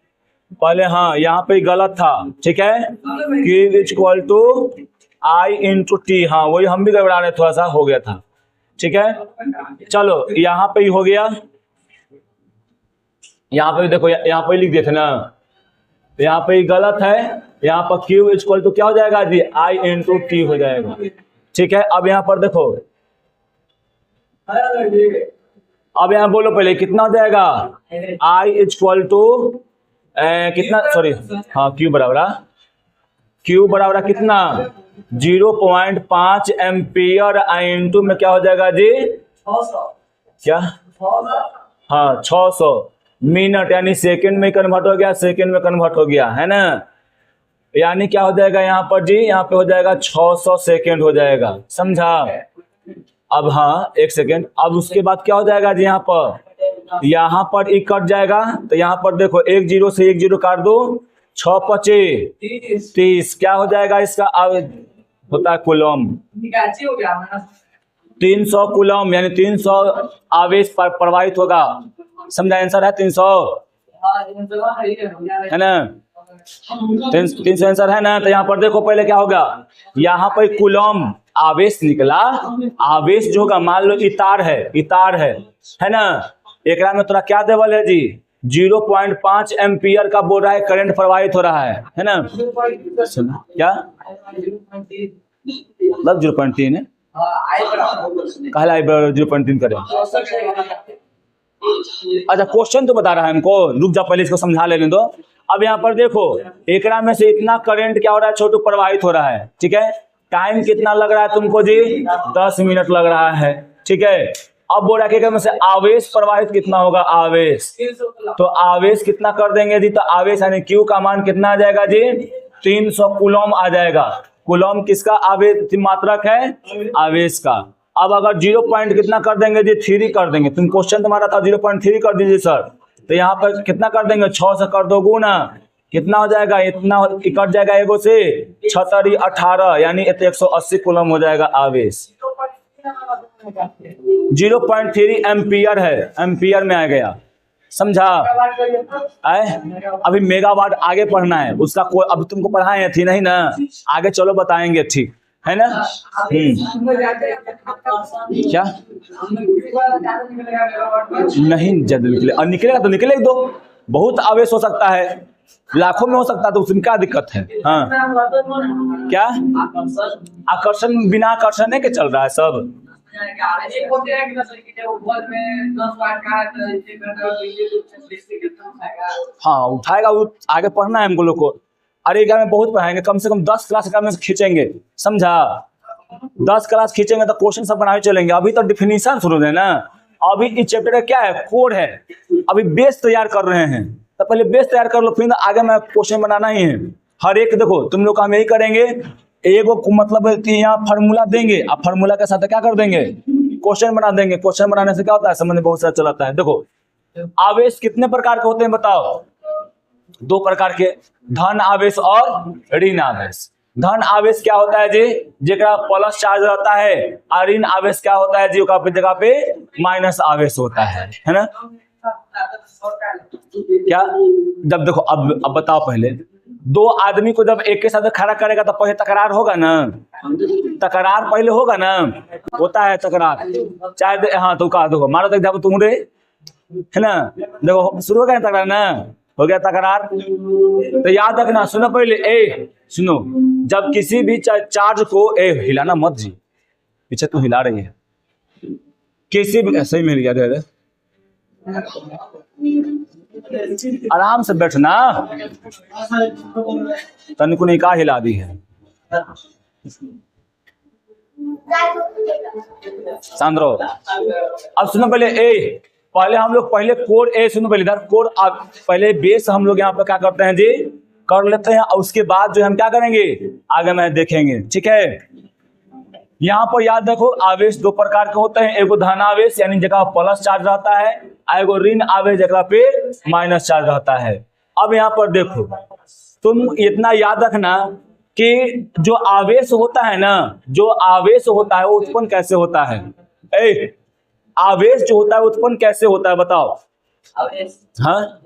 पहले, हाँ यहाँ पे गलत था, ठीक है, Q equal to I into T, हाँ वही हम भी गड़बड़ा रहे, थोड़ा सा हो गया था, ठीक है। चलो यहाँ पे ही हो गया, यहाँ पे देखो यहाँ पे लिख दिए थे ना, तो यहाँ पे गलत है, यहाँ पर Q इक्वल टू क्या हो जाएगा जी I इंटू टी हो जाएगा, ठीक है। अब यहाँ पर देखो, अब यहाँ बोलो पहले कितना हो जाएगा I इक्वल टू कितना, सॉरी हाँ Q बराबर कितना 0.5 एम्पियर इंटू में क्या हो जाएगा जी 600, क्या हाँ 600 मिनट, यानी सेकंड में कन्वर्ट हो गया, सेकंड में कन्वर्ट हो गया है ना, यानी क्या हो जाएगा यहाँ पर जी, यहाँ पे हो जाएगा 600 सेकंड हो जाएगा, समझा। अब हाँ एक सेकंड, अब उसके बाद क्या हो जाएगा जी यहाँ पर एक कट जाएगा, तो यहाँ पर देखो 1 0 से 1 0 काट दो, 6 5 30, क्या हो जाएगा इसका होता है कूलम, 300 कूलम, यानी 300 आवेश प्रवाहित होगा, समझा। आंसर है 300 है ना, 300 आंसर है ना। तो यहाँ पर देखो पहले क्या होगा, यहाँ पर कूलम आवेश निकला, आवेश जो होगा मान लो इतार है ना, एक में थोड़ा क्या देवल है जी 0.5 एम्पियर का बोल रहा है करंट प्रवाहित हो रहा है ना, क्या मतलब 0.3 है, कहला 0.3 करें। अच्छा क्वेश्चन तो बता रहा है हमको, रुक जा पहले इसको समझा लेने दो। अब यहाँ पर देखो एकरा में से इतना करंट क्या हो रहा है छोटू प्रवाहित हो रहा है, ठीक है। टाइम कितना लग रहा है तुमको जी 10 मिनट लग रहा है, ठीक है। अब बोल रहा है में से आवेश प्रवाहित कितना होगा, आवेश, तो आवेश कितना कर देंगे जी, तो आवेश यानी Q का मान कितना आ जाएगा जी 300 कूलम आ जाएगा। कूलम किसका आवेश मात्रक है, आवेश का। अब अगर 0 पॉइंट कितना कर देंगे जी 3 कर देंगे, तुम क्वेश्चन तुम्हारा था 0.3 कर दीजिए सर, तो यहाँ पर कितना कर देंगे 6 से कर दो गुना, कितना हो जाएगा, इतना कट जाएगा एगो से 6 18, यानी 180 कूलम हो जाएगा आवेश। 0.3 एम्पियर है, एम्पियर में आ गया, समझा। अभी मेगावाट आगे पढ़ना है उसका, कोई अभी तुमको पढ़ाए थी नहीं ना, आगे चलो बताएंगे, ठीक है ना। क्या नहीं जल्द निकले, और निकलेगा तो निकले दो, बहुत आवेश हो सकता है, लाखों में हो सकता है, तो उसमें क्या दिक्कत है। हाँ क्या आकर्षण, बिना आकर्षण है कि चल रहा है सब। हाँ उठाएगा, वो आगे पढ़ना है हमको लोग को, अरे एग्जाम में बहुत पढ़ाएंगे, कम से कम 10 क्लास में खींचेंगे, समझा। 10 क्लास खींचेंगे तो क्वेश्चन सब बनाए चलेंगे। अभी तो डिफिनीशन शुरू है ना, अभी इस चैप्टर का क्या है, कोड है, अभी बेस तैयार कर रहे हैं, तो पहले बेस तैयार कर लो, फिर आगे में क्वेश्चन बनाना ही है। हर एक देखो तुम लोग हम यही करेंगे, एगो मतलब यहाँ फार्मूला देंगे, अब फार्मूला के साथ क्या कर देंगे क्वेश्चन बना देंगे। क्वेश्चन बनाने से क्या होता है, समझ में बहुत सारा चलाता है। देखो आवेश कितने प्रकार के होते हैं बताओ, 2 प्रकार के, धन आवेश और ऋण आवेश। धन आवेश क्या होता है जी, जेकरा प्लस चार्ज रहता है, और ऋण आवेश क्या होता है जी, जगह पे माइनस आवेश होता है ना। क्या? जब देखो अब बताओ, पहले दो आदमी को जब एक के साथ खड़ा करेगा तो पहले तकरार होगा ना, तकरार पहले होगा ना, होता है तकरार। चाहे हाँ तो कहा देखो मारो तक जब तुम रे है ना, देखो शुरू हो गया तकरार ना, हो गया तकरार। तो याद रखना, सुनो पहले, सुनो, जब किसी भी चार्ज को हिलाना मत जी, पीछे तू हिला रही है, किसी भी ऐसे ही मिल गया, दे आराम से बैठना, तनिको नहीं का हिला दी है, सांद्रो। अब सुनो पहले, पहले हम लोग पहले कोड सुनो पहले इधर कोड, पहले बेस हम लोग यहाँ पे क्या करते हैं जी, कर लेते हैं, और उसके बाद जो हम क्या करेंगे आगे में देखेंगे, ठीक है। यहाँ पर याद रखो, आवेश दो प्रकार के होते हैं, एगो धन आवेश यानी जगह प्लस चार्ज रहता है, एगो ऋण आवेश जगह पे माइनस चार्ज रहता है। अब यहाँ पर देखो, तुम इतना याद रखना कि जो आवेश होता है ना, जो आवेश होता है वो उत्पन्न कैसे होता है, आवेश जो होता है उत्पन्न कैसे होता है बताओ। हाँ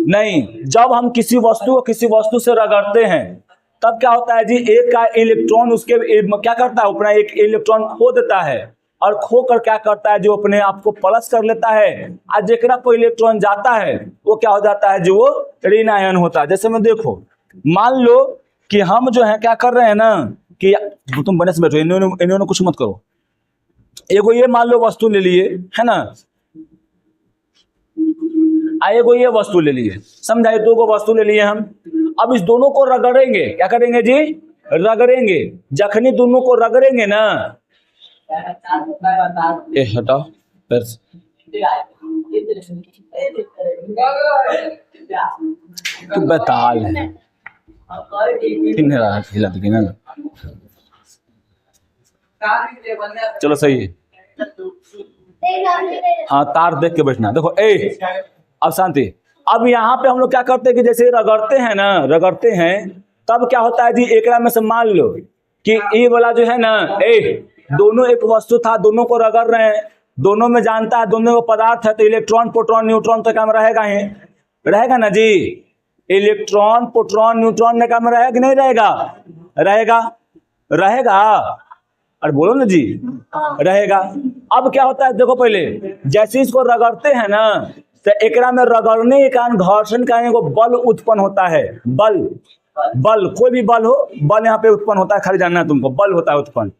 नहीं, जब हम किसी वस्तु को किसी वस्तु से रगड़ते हैं तब क्या होता है जी, एक का इलेक्ट्रॉन उसके क्या करता है, अपना एक इलेक्ट्रॉन खो देता है, और खो कर क्या करता है, जो अपने आप को प्लस कर लेता है, और जेकरा पर इलेक्ट्रॉन जाता है वो क्या हो जाता है, जो वो ऋण आयन होता है। जैसे में देखो, मान लो कि हम जो है क्या कर रहे हैं ना, कि तुम बने से बैठो, इन्होंने कुछ मत करो, एगो ये मान लो वस्तु ले लिए है ना, एगो ये वस्तु ले लिए, समझाइए, दो को वस्तु ले लिए हम, अब इस दोनों को रगड़ेंगे, क्या करेंगे जी, रगड़ेंगे। जखनी दोनों को रगड़ेंगे ना, हटाओ तो बताल है, हिला ना, चलो सही है, हाँ तार देख के बैठना। देखो अब शांति। अब यहाँ पे हम लोग क्या करते हैं कि जैसे रगड़ते हैं ना, रगड़ते हैं तब क्या होता है जी, एक में से मान लो कि ये वाला जो है ना, दोनों एक वस्तु था, दोनों को रगड़ रहे हैं, दोनों में जानता है, दोनों को पदार्थ है, तो इलेक्ट्रॉन प्रोटॉन न्यूट्रॉन तो काम रहेगा ही, रहेगा ना जी, इलेक्ट्रॉन प्रोटॉन न्यूट्रॉन ने काम रहेगा कि नहीं रहेगा, रहेगा, रहेगा, अरे बोलो ना जी, रहेगा। अब क्या होता है देखो, पहले जैसे इसको रगड़ते हैं ना, तो एकरा में रगड़ने के कारण घर्षण करने को बल उत्पन्न होता है, बल, बल कोई भी बल हो, बल यहाँ पे उत्पन्न होता है, खाली जानना है तुमको, बल होता है उत्पन्न।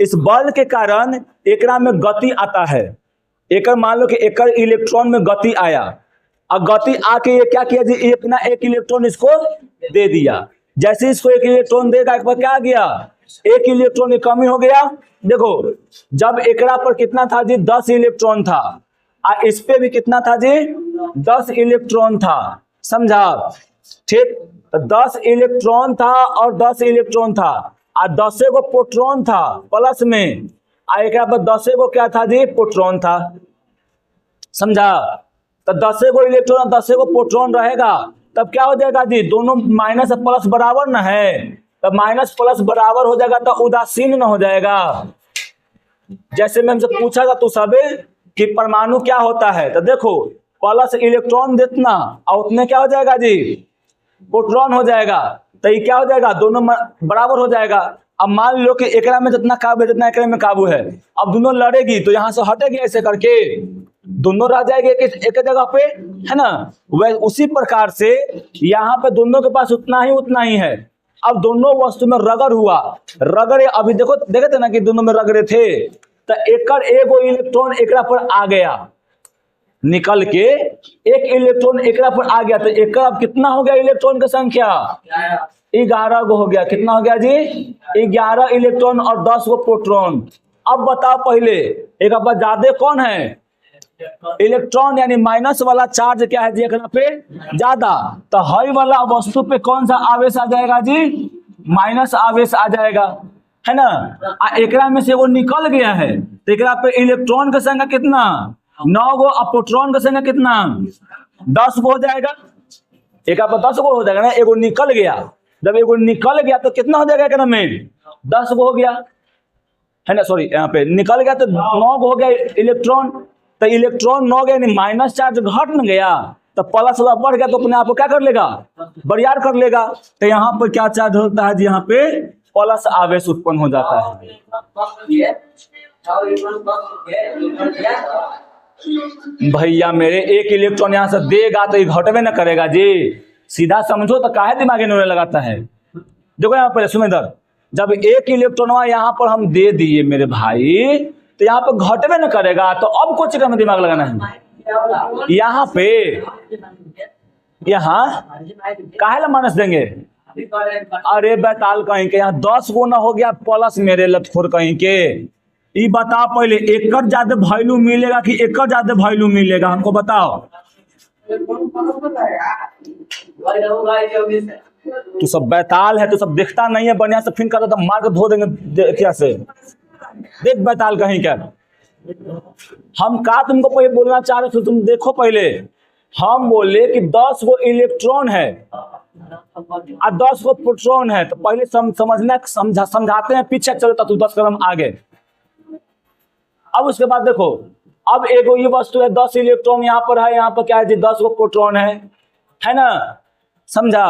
इस बल के कारण एकरा में गति आता है, एक मान लो कि एक इलेक्ट्रॉन में गति आया, और गति आके ये क्या किया जी, एक इलेक्ट्रॉन इसको दे दिया। जैसे इसको एक इलेक्ट्रॉन देगा, एक बार क्या गया, एक इलेक्ट्रॉन की कमी हो गया। देखो जब एकरा पर कितना था जी, 10 इलेक्ट्रॉन था, और इस पे भी कितना था जी, 10 इलेक्ट्रॉन था, समझा, ठीक, 10 इलेक्ट्रॉन था और 10 इलेक्ट्रॉन था, और 10 को प्रोटॉन था प्लस में, और एक पर 10 को क्या था जी, प्रोटॉन था, समझा। तो 10 को इलेक्ट्रॉन 10 को प्रोटॉन रहेगा, तब क्या हो जाएगा जी, दोनों माइनस प्लस बराबर ना है, तब माइनस प्लस बराबर हो जाएगा तो उदासीन न हो जाएगा। जैसे मैं हमसे पूछा था तो सब कि परमाणु क्या होता है, तो देखो प्लस इलेक्ट्रॉन देना और उतने क्या हो जाएगा जी, प्रोटॉन हो जाएगा, तो ये क्या हो जाएगा, दोनों बराबर हो जाएगा। अब मान लो कि एकरा में जितना काबू है जितना एकरा में काबू है, अब दोनों लड़ेगी तो यहाँ से हटेगी, ऐसे करके दोनों रह जाएंगे एक जगह पे, है ना। वह उसी प्रकार से यहाँ पे दोनों के पास उतना ही है। अब दोनों वस्तु में रगड़ हुआ, रगड़े, अभी देखो देखे थे ना कि दोनों में रगड़े थे, तो एगो इलेक्ट्रॉन एकरा पर आ गया, निकल के एक इलेक्ट्रॉन एकरा पर आ गया, तो एक अब कितना हो गया इलेक्ट्रॉन की संख्या, 11 गो हो गया। कितना हो गया जी, 11 इलेक्ट्रॉन और 10 गो प्रोटॉन। अब बताओ पहले एक अब ज्यादा कौन है, इलेक्ट्रॉन यानी माइनस वाला चार्ज क्या है जी एकरा पे ज्यादा, तो हई वाला वस्तु पे कौन सा आवेश आ जाएगा जी, माइनस आवेश आ जाएगा, है ना। एकरा में से वो निकल गया है, तो एकरा पे इलेक्ट्रॉन का संख्या कितना, 9 गो, और प्रोटॉन का संख्या कितना, 10 गो हो जाएगा। एक पर 10 गो हो जाएगा ना, एगो निकल गया, जब एगो निकल गया तो कितना हो जाएगा एकरा में, 10 गो हो गया, है ना। सॉरी यहाँ पे निकल गया तो 9 गो हो गया इलेक्ट्रॉन, तो इलेक्ट्रॉन न गया यानी माइनस चार्ज घट न गया, तो प्लस वाला बढ़ गया तो अपने आप को क्या कर लेगा, बरियार कर लेगा। तो यहाँ पर क्या चार्ज होता है जी, यहाँ पे प्लस आवेश उत्पन्न हो जाता है। भैया मेरे एक इलेक्ट्रॉन यहाँ से देगा तो ये घटवे न करेगा जी, सीधा समझो। तो काहे दिमाग इन्होंने लगाता है। देखो यहाँ पर सुमेंदर, जब एक इलेक्ट्रॉन यहाँ पर हम दे दिए मेरे भाई, तो यहाँ पर घटवे न करेगा, तो अब कुछ में दिमाग लगाना है। यहाँ पे यहाँ काहे ला माइनस देंगे, अरे बैताल कहीं के यहाँ 10 गुना हो गया प्लस मेरे लतखोर कहीं के। ये बता पहले एकड़ ज्यादा वैल्यू मिलेगा कि एकड़ ज्यादा वैल्यू मिलेगा, हमको बताओ। तू सब बैताल है, तू सब देखता नहीं है, बढ़िया से फिर करता तो मार के धो देंगे क्या से। देख बैताल कहीं क्या, हम का तुमको पहले बोलना चाह रहे थे, तुम देखो पहले। हम बोले कि 10 गो इलेक्ट्रॉन है और 10 गो प्रोटॉन है, तो पहले समझना समझाते हैं, पीछे चलो तो 10 कदम आगे। अब उसके बाद देखो, अब एगो ये वस्तु है 10 इलेक्ट्रॉन यहाँ पर है, यहाँ पर क्या है जी 10 गो प्रोटॉन है ना, समझा।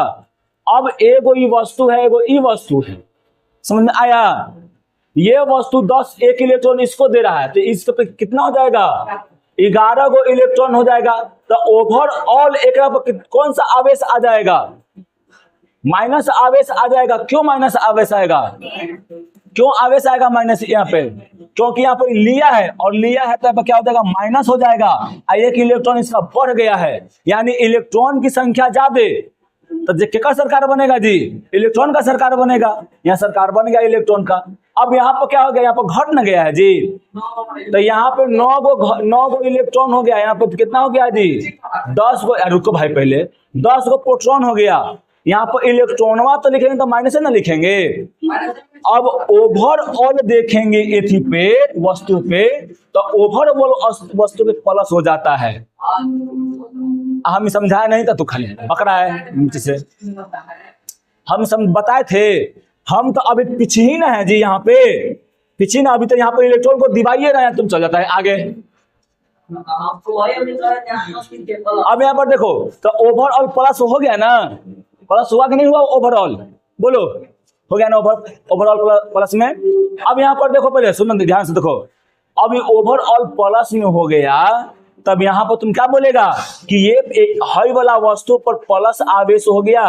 अब एगो ये वस्तु है, एगो ये वस्तु है, समझ में आया। ये वस्तु 10 एक इलेक्ट्रॉन इसको दे रहा है, तो इस पे कितना हो जाएगा, 11 गो इलेक्ट्रॉन हो जाएगा। तो ओवरऑल एक कौन सा आवेश आ जाएगा, माइनस आवेश आ जाएगा। क्यों माइनस आवेश आएगा, क्यों आवेश आएगा माइनस यहाँ पे, क्योंकि यहाँ पर लिया है और लिया है तो यहाँ पर क्या हो जाएगा, माइनस हो जाएगा। एक इलेक्ट्रॉन इसका बढ़ गया है, यानी इलेक्ट्रॉन की संख्या ज्यादा, तो क्या सरकार बनेगा जी, इलेक्ट्रॉन का सरकार बनेगा। यहाँ सरकार बन गया इलेक्ट्रॉन का। अब यहाँ पर क्या हो गया, यहाँ पर घट न गया है जी, तो यहाँ पे 9 गो इलेक्ट्रॉन हो गया। यहाँ पे कितना हो गया जी, 10 गो। रुको भाई, पहले 10 गो प्रोटॉन हो गया। यहाँ पर इलेक्ट्रॉनवा तो लिखेंगे तो माइनस ना लिखेंगे। अब ओवरऑल देखेंगे एथी पे वस्तु पे, तो ओवरऑल वस्तु पे प्लस हो जाता है। हम समझाया नहीं था, तू खाली पकड़ा है नीचे से। हम बताए थे, हम तो अभी पीछे ही ना है जी, यहाँ पे पीछे ना, अभी तो यहाँ पर इलेक्ट्रॉन को दिवाइए रहे हैं, तुम चल जाता है आगे। अब यहाँ पर देखो, तो ओवरऑल प्लस हो गया ना, प्लस हुआ कि नहीं हुआ ओवरऑल, बोलो हो गया ना ओवरऑल प्लस में। अब यहाँ पर देखो, पहले सुनो ध्यान से देखो, अब ये ओवरऑल प्लस में हो गया, तब यहाँ पर तुम क्या बोलेगा कि ये एक हाई वाला वस्तु पर प्लस आवेश हो गया,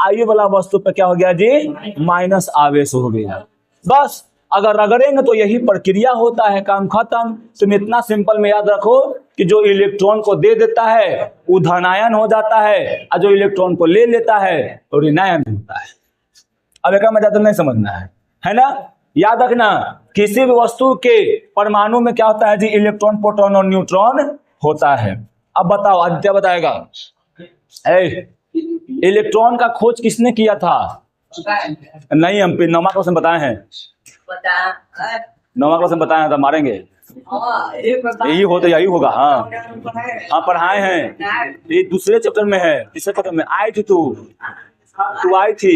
आई वाला वस्तु पर क्या हो गया जी, माइनस आवेश हो गया। बस अगर रगड़ेंगे तो यही प्रक्रिया होता है, काम खत्म। तुम इतना सिंपल में याद रखो कि जो इलेक्ट्रॉन को दे देता है वो धनायन हो जाता है, और जो इलेक्ट्रॉन को ले लेता है वो ऋणायन होता है। अब एक मजा तो नहीं समझना है ना। याद रखना, किसी भी वस्तु के परमाणु में क्या होता है जी, इलेक्ट्रॉन, प्रोटॉन और न्यूट्रॉन होता है। अब बताओ, आदित्य बताएगा, इलेक्ट्रॉन का खोज किसने किया था? नहीं, हम 9वां क्वेश्चन बताए हैं, 9वां क्वेश्चन बताया था, मारेंगे यही होता, यही होगा। हाँ हाँ पढ़ाए हैं, ये दूसरे चैप्टर में है, तीसरे चैप्टर में आई थी तू आई थी,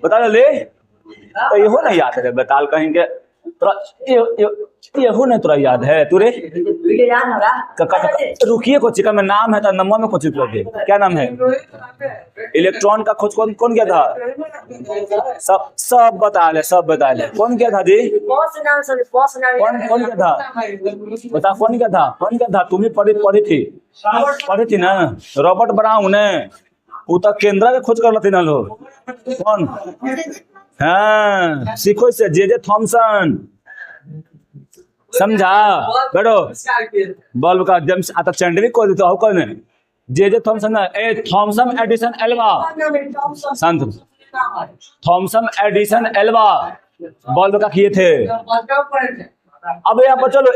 बता ले। तो ये हो नहीं याद है, बताल कहेंगे ये हो नहीं, तुरा याद है तुरे? रुकिए, को चिकन में नाम है, नंबर में कुछ क्या नाम है? इलेक्ट्रॉन का खोज कौन किया था? सब बता ले, सब बता ले। कौन किया था जी? कौन किया था? बता, कौन किया था? तुम ही पढ़ी थी ना, रॉबर्ट ब्राउन ने। वो तो केंद्र के खोज कर लेते ना लोग। कौन? हाँ, सीखो इससे, जे थॉमसन। समझा? बैठो, बल्ब का जेम्स आता चैंडविक को देते हो कौन है? जे थॉमसन है, थॉमसन एडिसन एल्वा, संत थॉमसन एडिसन एल्वा बल्ब का किए थे। अब यहाँ पर चलो,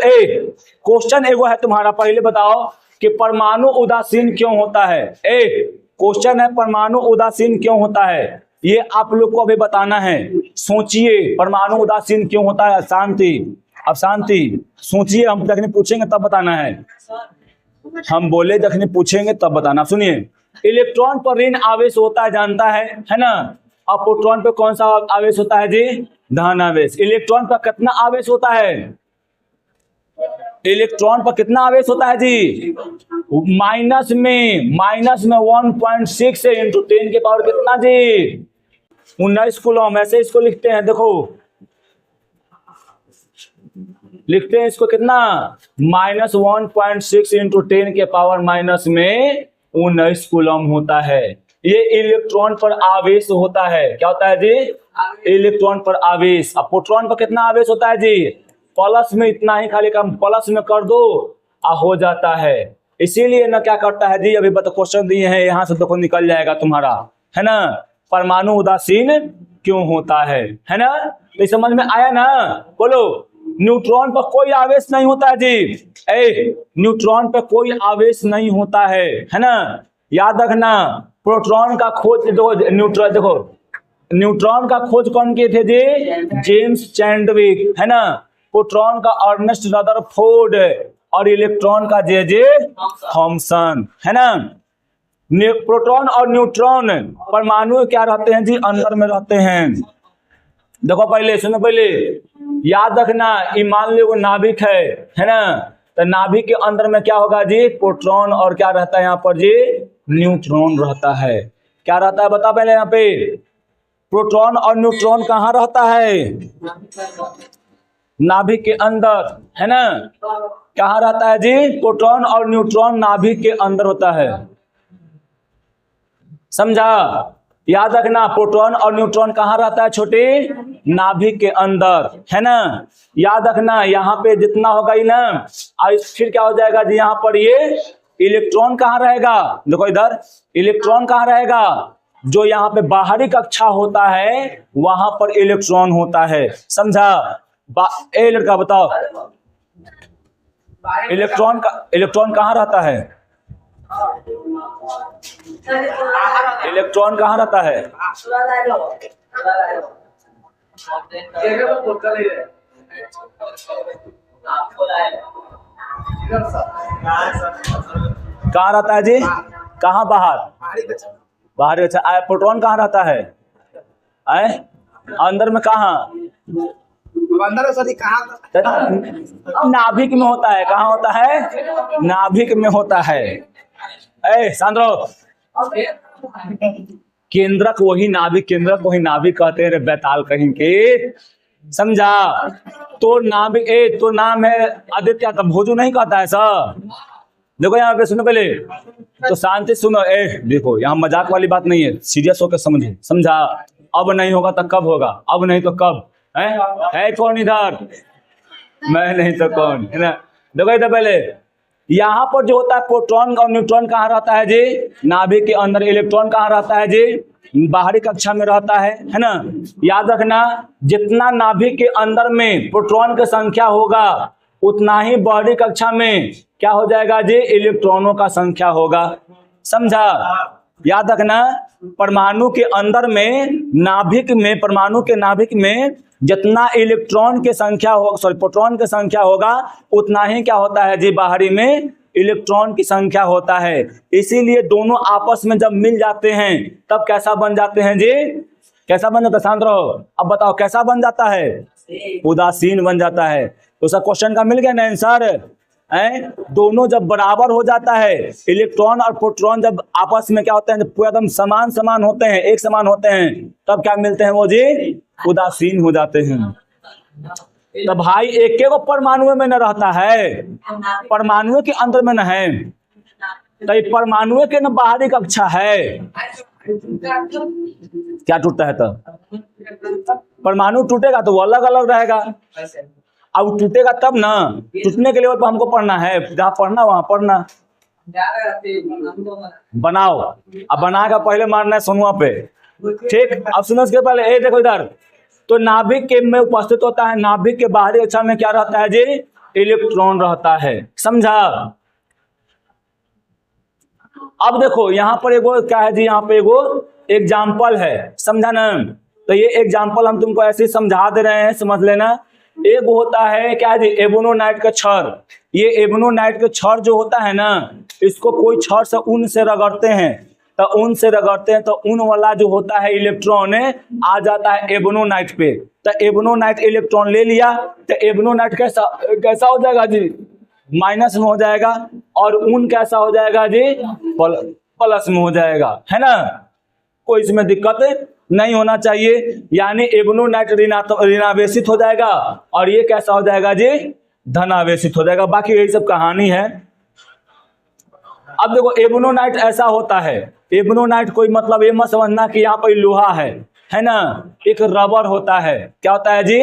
क्वेश्चन एगो है तुम्हारा, पहले बताओ कि परमाणु उदासीन क्यों होता है? क्वेश्चन है, परमाणु उदासीन क्यों होता है? ये आप लोग को अभी बताना है। सोचिए, परमाणु उदासीन क्यों होता है? शांति, अब शांति, सोचिए। हम जखनी पूछेंगे तब बताना है, हम बोले जखनी पूछेंगे तब बताना। सुनिए, इलेक्ट्रॉन पर ऋण आवेश होता है, जानता है ना? अब प्रोटॉन पे कौन सा आवेश होता है जी? धन आवेश। इलेक्ट्रॉन पर कितना आवेश होता है? इलेक्ट्रॉन पर कितना आवेश होता है जी? माइनस में 1.6 इंटू 10 के पावर कितना जी? 19 कूलम। ऐसे इसको लिखते हैं, देखो लिखते हैं इसको कितना, -1.6 इंटू 10 के पावर माइनस में 19 कूलम होता है। ये इलेक्ट्रॉन पर आवेश होता है। क्या होता है जी? इलेक्ट्रॉन पर आवेश। अब प्रोटॉन पर कितना आवेश होता है जी? प्लस में इतना ही, खाली काम प्लस में कर दो हो जाता है। इसीलिए ना क्या करता है जी, अभी बता क्वेश्चन दिए हैं यहाँ से, देखो निकल जाएगा तुम्हारा, है ना। परमाणु उदासीन क्यों होता है ना। तो समझ में आया ना? बोलो। न्यूट्रॉन पर कोई आवेश नहीं होता है जी। न्यूट्रॉन पर कोई आवेश नहीं होता है ना। याद रखना। प्रोटॉन का खोज न्यूट्रॉन, देखो न्यूट्रॉन का खोज कौन किए थे जी? जेम्स चैडविक, है ना। प्रोटॉन का अर्नेस्ट रदरफोर्ड और इलेक्ट्रॉन का जे थॉमसन, है ना। प्रोटॉन और न्यूट्रॉन परमाणु क्या रहते हैं जी? अंदर में रहते हैं। देखो पहले सुनो, पहले याद रखना। मान लो वो नाभिक है ना। तो नाभिक के अंदर में क्या होगा जी? प्रोटॉन और क्या रहता है यहाँ पर जी? न्यूट्रॉन रहता है। क्या रहता है बता पहले यहाँ पे। प्रोटॉन और न्यूट्रॉन कहाँ रहता है? नाभिक के अंदर, है ना। कहाँ रहता है जी? प्रोटॉन और न्यूट्रॉन नाभिक के अंदर होता है। समझा? याद रखना। प्रोटॉन और न्यूट्रॉन कहाँ रहता है छोटे? नाभिक के अंदर, है ना। याद रखना। यहाँ पे जितना होगा ही ना, फिर क्या हो जाएगा जी? यहाँ पर ये इलेक्ट्रॉन कहाँ रहेगा? देखो इधर इलेक्ट्रॉन कहाँ रहेगा? जो यहाँ पे बाहरी कक्षा होता है वहां पर इलेक्ट्रॉन होता है। समझा? ए लड़का बताओ, इलेक्ट्रॉन कहाँ रहता है? इलेक्ट्रॉन कहाँ रहता है? कहाँ रहता है जी? कहाँ? बाहर। अच्छा, प्रोटॉन कहाँ रहता है? अंदर में कहाँ? नाभिक में होता है। कहाँ होता है? नाभिक में होता है। सांद्रो, केंद्रक वही नाभिक, केंद्रक वही नाभिक कहते हैं रे बैताल कहीं के। समझा? तो नाभिक तो नाम है आदित्य, तब भोजू नहीं कहता है सर। देखो यहाँ पे सुनो पहले, तो शांति सुनो। देखो यहाँ मजाक वाली बात नहीं है, सीरियस होकर समझो। समझा? अब नहीं होगा तो कब होगा? अब नहीं तो कब? है कौन इधर? मैं नहीं तो कौन, है ना। देखो इधर पहले, यहाँ पर जो होता है प्रोटॉन और न्यूट्रॉन कहाँ रहता है जी? नाभिक के अंदर। इलेक्ट्रॉन कहाँ रहता है जी? बाहरी कक्षा में रहता है ना। याद रखना। जितना नाभिक के अंदर में प्रोटॉन की संख्या होगा उतना ही बाहरी कक्षा में क्या हो जाएगा जी? इलेक्ट्रॉनों का संख्या होगा। समझा? याद रखना। परमाणु के अंदर में नाभिक में, परमाणु के नाभिक में जितना इलेक्ट्रॉन की संख्या हो, प्रोटॉन की संख्या होगा उतना ही क्या होता है जी? बाहरी में इलेक्ट्रॉन की संख्या होता है। इसीलिए दोनों आपस में जब मिल जाते हैं तब कैसा बन जाते हैं जी? कैसा बन जाता है? शांत रहो। अब बताओ कैसा बन जाता है? उदासीन बन जाता है। तो सब क्वेश्चन का मिल गया ना आंसर? दोनों जब बराबर हो जाता है, इलेक्ट्रॉन और प्रोटॉन जब आपस में क्या होते हैं? पूरा एकदम समान होते हैं, एक समान होते हैं, तब क्या मिलते हैं वो जी? उदासीन हो जाते हैं। तो भाई एक को परमाणु में न रहता है, परमाणु के अंदर में न है, तो परमाणु के न बाहरी कक्षा है। क्या टूटता है? तो परमाणु टूटेगा तो वो अलग अलग रहेगा। अब टूटेगा तब ना। टूटने के लिए हमको पढ़ना है, जहाँ पढ़ना वहां पढ़ना। बनाओ। अब बना का पहले मारना है सोनुआ पे। ठीक। अब सुनो इसके पहले देखो इधर, तो नाभिक के में उपस्थित होता है, नाभिक के बाहरी कक्षा में क्या रहता है जी? इलेक्ट्रॉन रहता है। समझा? अब देखो यहाँ पर एगो क्या है जी? यहाँ पे एगो एग्जाम्पल है। समझा ना? तो ये एग्जाम्पल हम तुमको ऐसे समझा दे रहे हैं, समझ लेना। एक होता है क्या जी? एबोनोनाइट का छड़। ये एबोनोनाइट का छड़ जो होता है ना, इसको कोई छड़ से ऊन से रगड़ते हैं तो ऊन से रगड़ते हैं तो ऊन वाला जो होता है इलेक्ट्रॉन आ जाता है एबोनोनाइट पे। तो एबोनोनाइट इलेक्ट्रॉन ले लिया तो एबोनोनाइट कैसा कैसा हो जाएगा जी, माइनस में हो जाएगा, और ऊन कैसा हो जाएगा जी, प्लस में हो जाएगा, है ना। कोई इसमें दिक्कत नहीं होना चाहिए। यानी एबोनोनाइट ऋणावेशित हो जाएगा और ये कैसा हो जाएगा जी, धनावेशित हो जाएगा। बाकी यही सब कहानी है। अब देखो एबोनोनाइट ऐसा होता है, एबोनोनाइट कोई मतलब ये मत समझना कि यहाँ पर लोहा है ना, एक रबर होता है। क्या होता है जी,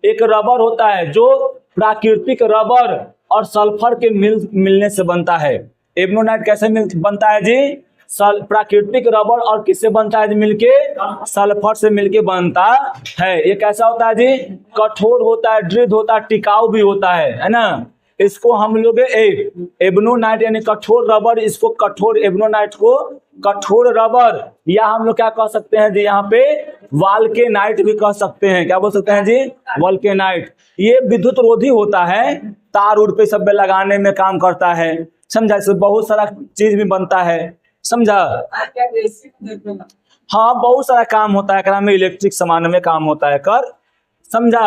एक रबर होता है जो प्राकृतिक रबर और सल्फर के मिलने से बनता है। एबोनोनाइट कैसे बनता है जी, प्राकृतिक रबर और किससे बनता है जी, मिलके सल्फर से मिलके बनता है। ये कैसा होता है जी, कठोर होता है, दृढ़ होता है, टिकाऊ भी होता है ना। इसको हम लोग एबोनोनाइट यानी कठोर रबर, इसको कठोर एबोनोनाइट को कठोर रबर या हम लोग क्या कह सकते हैं जी, यहाँ पे वल्केनाइट भी कह सकते हैं। क्या बोल सकते हैं जी, वल्केनाइट। ये विद्युत रोधी होता है, तार उड़ पे सब में लगाने में काम करता है, समझा। इससे बहुत सारा चीज भी बनता है, समझा। हाँ बहुत सारा काम होता है, में इलेक्ट्रिक सामान में काम होता है कर, समझा।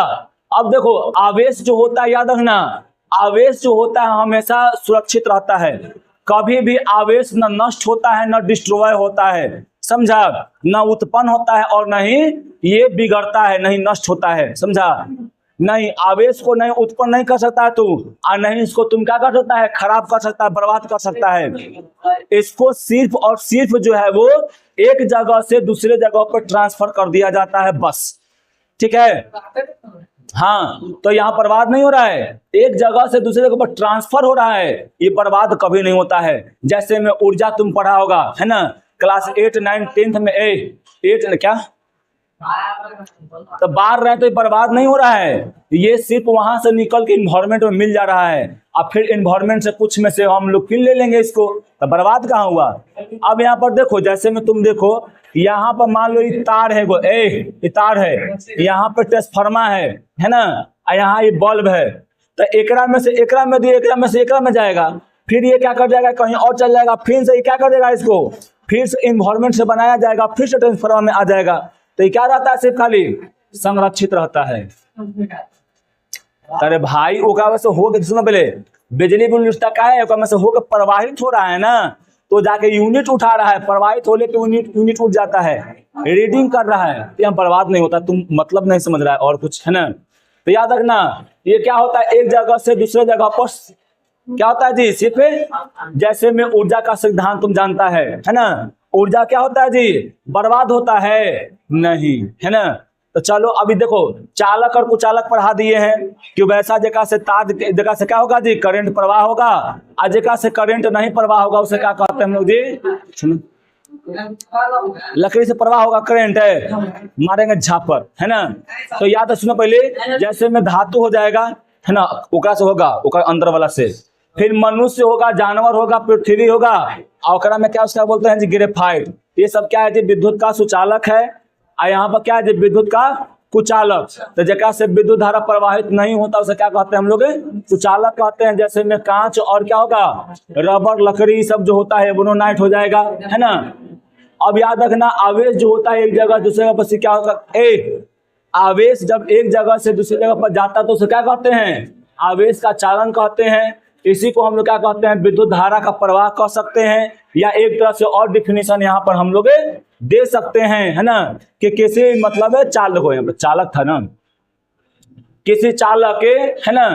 अब देखो आवेश जो होता है, याद रखना, आवेश जो होता है हमेशा सुरक्षित रहता है। कभी भी आवेश न नष्ट होता है न डिस्ट्रॉय होता है, समझा। न उत्पन्न होता है और न ही ये बिगड़ता है, नहीं नष्ट होता है, समझा। नहीं आवेश को नहीं उत्पन्न नहीं कर सकता है तू, और नहीं इसको तुम क्या कर सकता है, खराब कर सकता है, बर्बाद कर सकता है। इसको सिर्फ और सिर्फ जो है वो एक जगह से दूसरे जगह पर ट्रांसफर कर दिया जाता है, बस, ठीक है। हाँ तो यहाँ बर्बाद नहीं हो रहा है, एक जगह से दूसरे जगह पर ट्रांसफर हो रहा है, ये बर्बाद कभी नहीं होता है। जैसे में ऊर्जा तुम पढ़ा होगा, है ना, क्लास 8, 9, 10 में 8 क्या तो बाहर रहे तो बर्बाद नहीं हो रहा है, ये सिर्फ वहां से निकल के इन्वायरमेंट में मिल जा रहा है। अब फिर इन्वायरमेंट से कुछ में से हम लोग फिर ले लेंगे इसको, तो बर्बाद कहाँ हुआ। अब यहाँ पर देखो, जैसे में तुम देखो यहाँ पर मान लो ये तार है, ये तार है, यहाँ पर ट्रांसफार्मर है ना, और यहाँ ये बल्ब है। तो एकरा में से एकरा में दिए, एकरा में से एकरा में जाएगा, फिर ये क्या कर जाएगा, कहीं और चल जाएगा, फिर से ये क्या कर देगा, इसको फिर से इन्वायरमेंट से बनाया जाएगा, फिर से ट्रांसफार्मर में आ जाएगा। तो ये क्या रहता है, सिर्फ खाली संरक्षित रहता है। अरे भाई ओकरा से हो गए, सुनो पहले, बिजली बिल रिश्ता का है, ओकरा में से होकर प्रवाहित हो रहा है ना, तो जाके यूनिट उठा रहा है, प्रवाहित होने के यूनिट उठ जाता है, रीडिंग कर रहा है, तो यहाँ बर्बाद नहीं होता। तुम मतलब नहीं समझ रहा है और कुछ, है ना। तो याद रखना ये क्या होता है, एक जगह से दूसरे जगह पर क्या होता है जी, सिर्फ जैसे में ऊर्जा का सिद्धांत तुम जानता है ना, ऊर्जा क्या होता है जी, बर्बाद होता है नहीं, है ना। तो चलो अभी देखो चालक और कुचालक पढ़ा दिए हैं कि वैसा जगह से तार जगह से क्या होगा जी, करंट प्रवाह होगा, और जगह से करंट नहीं प्रवाह होगा उसे क्या कहते हैं हम लोग जी, लकड़ी से प्रवाह होगा, करंट है, मारेंगे झापर, है ना। तो याद सुनो पहले, जैसे में धातु हो जाएगा, है ना, ओकरा से होगा, ओकरा अंदर वाला से, फिर मनुष्य होगा, जानवर होगा, पृथ्वी होगा, और ओकरा में क्या उसका बोलते हैं जी, ग्रेफाइट। ये सब क्या है जी, विद्युत का सुचालक है, और यहाँ पर क्या है जी, विद्युत का कुचालक। तो जगह से विद्युत धारा प्रवाहित नहीं होता उसे क्या कहते हैं हम लोग, कुचालक कहते हैं। जैसे में कांच और क्या होगा, रबर, लकड़ी, सब जो होता है एबोनोनाइट हो जाएगा, है ना। अब याद रखना आवेश जो होता है एक जगह दूसरे जगह पर क्या होगा, आवेश जब एक जगह से दूसरी जगह पर जाता तो उसे क्या कहते हैं, आवेश का चालन कहते हैं। इसी को हम लोग क्या कहते हैं, विद्युत धारा का प्रवाह कह सकते हैं, या एक तरह से और डिफिनेशन यहाँ पर हम लोग दे सकते हैं, है ना, कि किसी मतलब है चालक हो, यहाँ पर चालक था ना, किसी चालक के, है ना,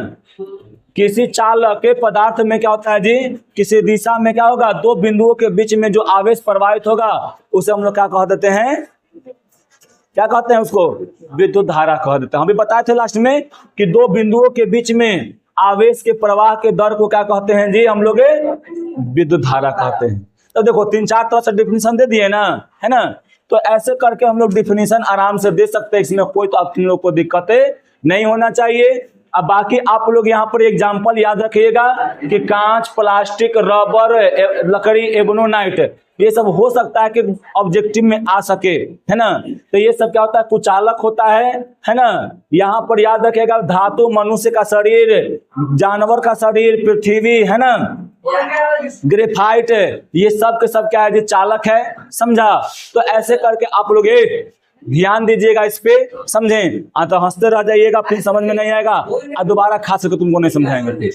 किसी चालक के पदार्थ में क्या होता है जी, किसी दिशा में क्या होगा, दो बिंदुओं के बीच में जो आवेश प्रवाहित होगा उसे हम लोग क्या कह देते हैं, क्या कहते हैं उसको, विद्युत धारा कह देते हैं। हम भी बताए थे लास्ट में कि दो बिंदुओं के बीच में आवेश के प्रवाह के दर को क्या कहते हैं जी, हम लोग विद्युत धारा कहते हैं। तो देखो 3-4 तरह से डिफिनीशन दे दिए ना, है ना। तो ऐसे करके हम लोग डिफिनीशन आराम से दे सकते हैं, इसमें कोई तो आप लोग को दिक्कत नहीं होना चाहिए। अब बाकी आप लोग यहाँ पर एग्जाम्पल याद रखिएगा कि कांच, प्लास्टिक, रबर, लकड़ी, एबोनाइट, ये सब हो सकता है कि ऑब्जेक्टिव में आ सके, है ना। तो ये सब क्या होता है, कुचालक होता है ना। यहाँ पर याद रखिएगा धातु, मनुष्य का शरीर, जानवर का शरीर, पृथ्वी, है ना, ग्रेफाइट, ये सब के सब क्या है, ये चालक है, समझा। तो ऐसे करके आप लोग ध्यान दीजिएगा इस पे, समझें। तो हंसते रह जाइएगा, फिर समझ में नहीं आएगा और दोबारा खास करके तुमको नहीं समझाएंगे।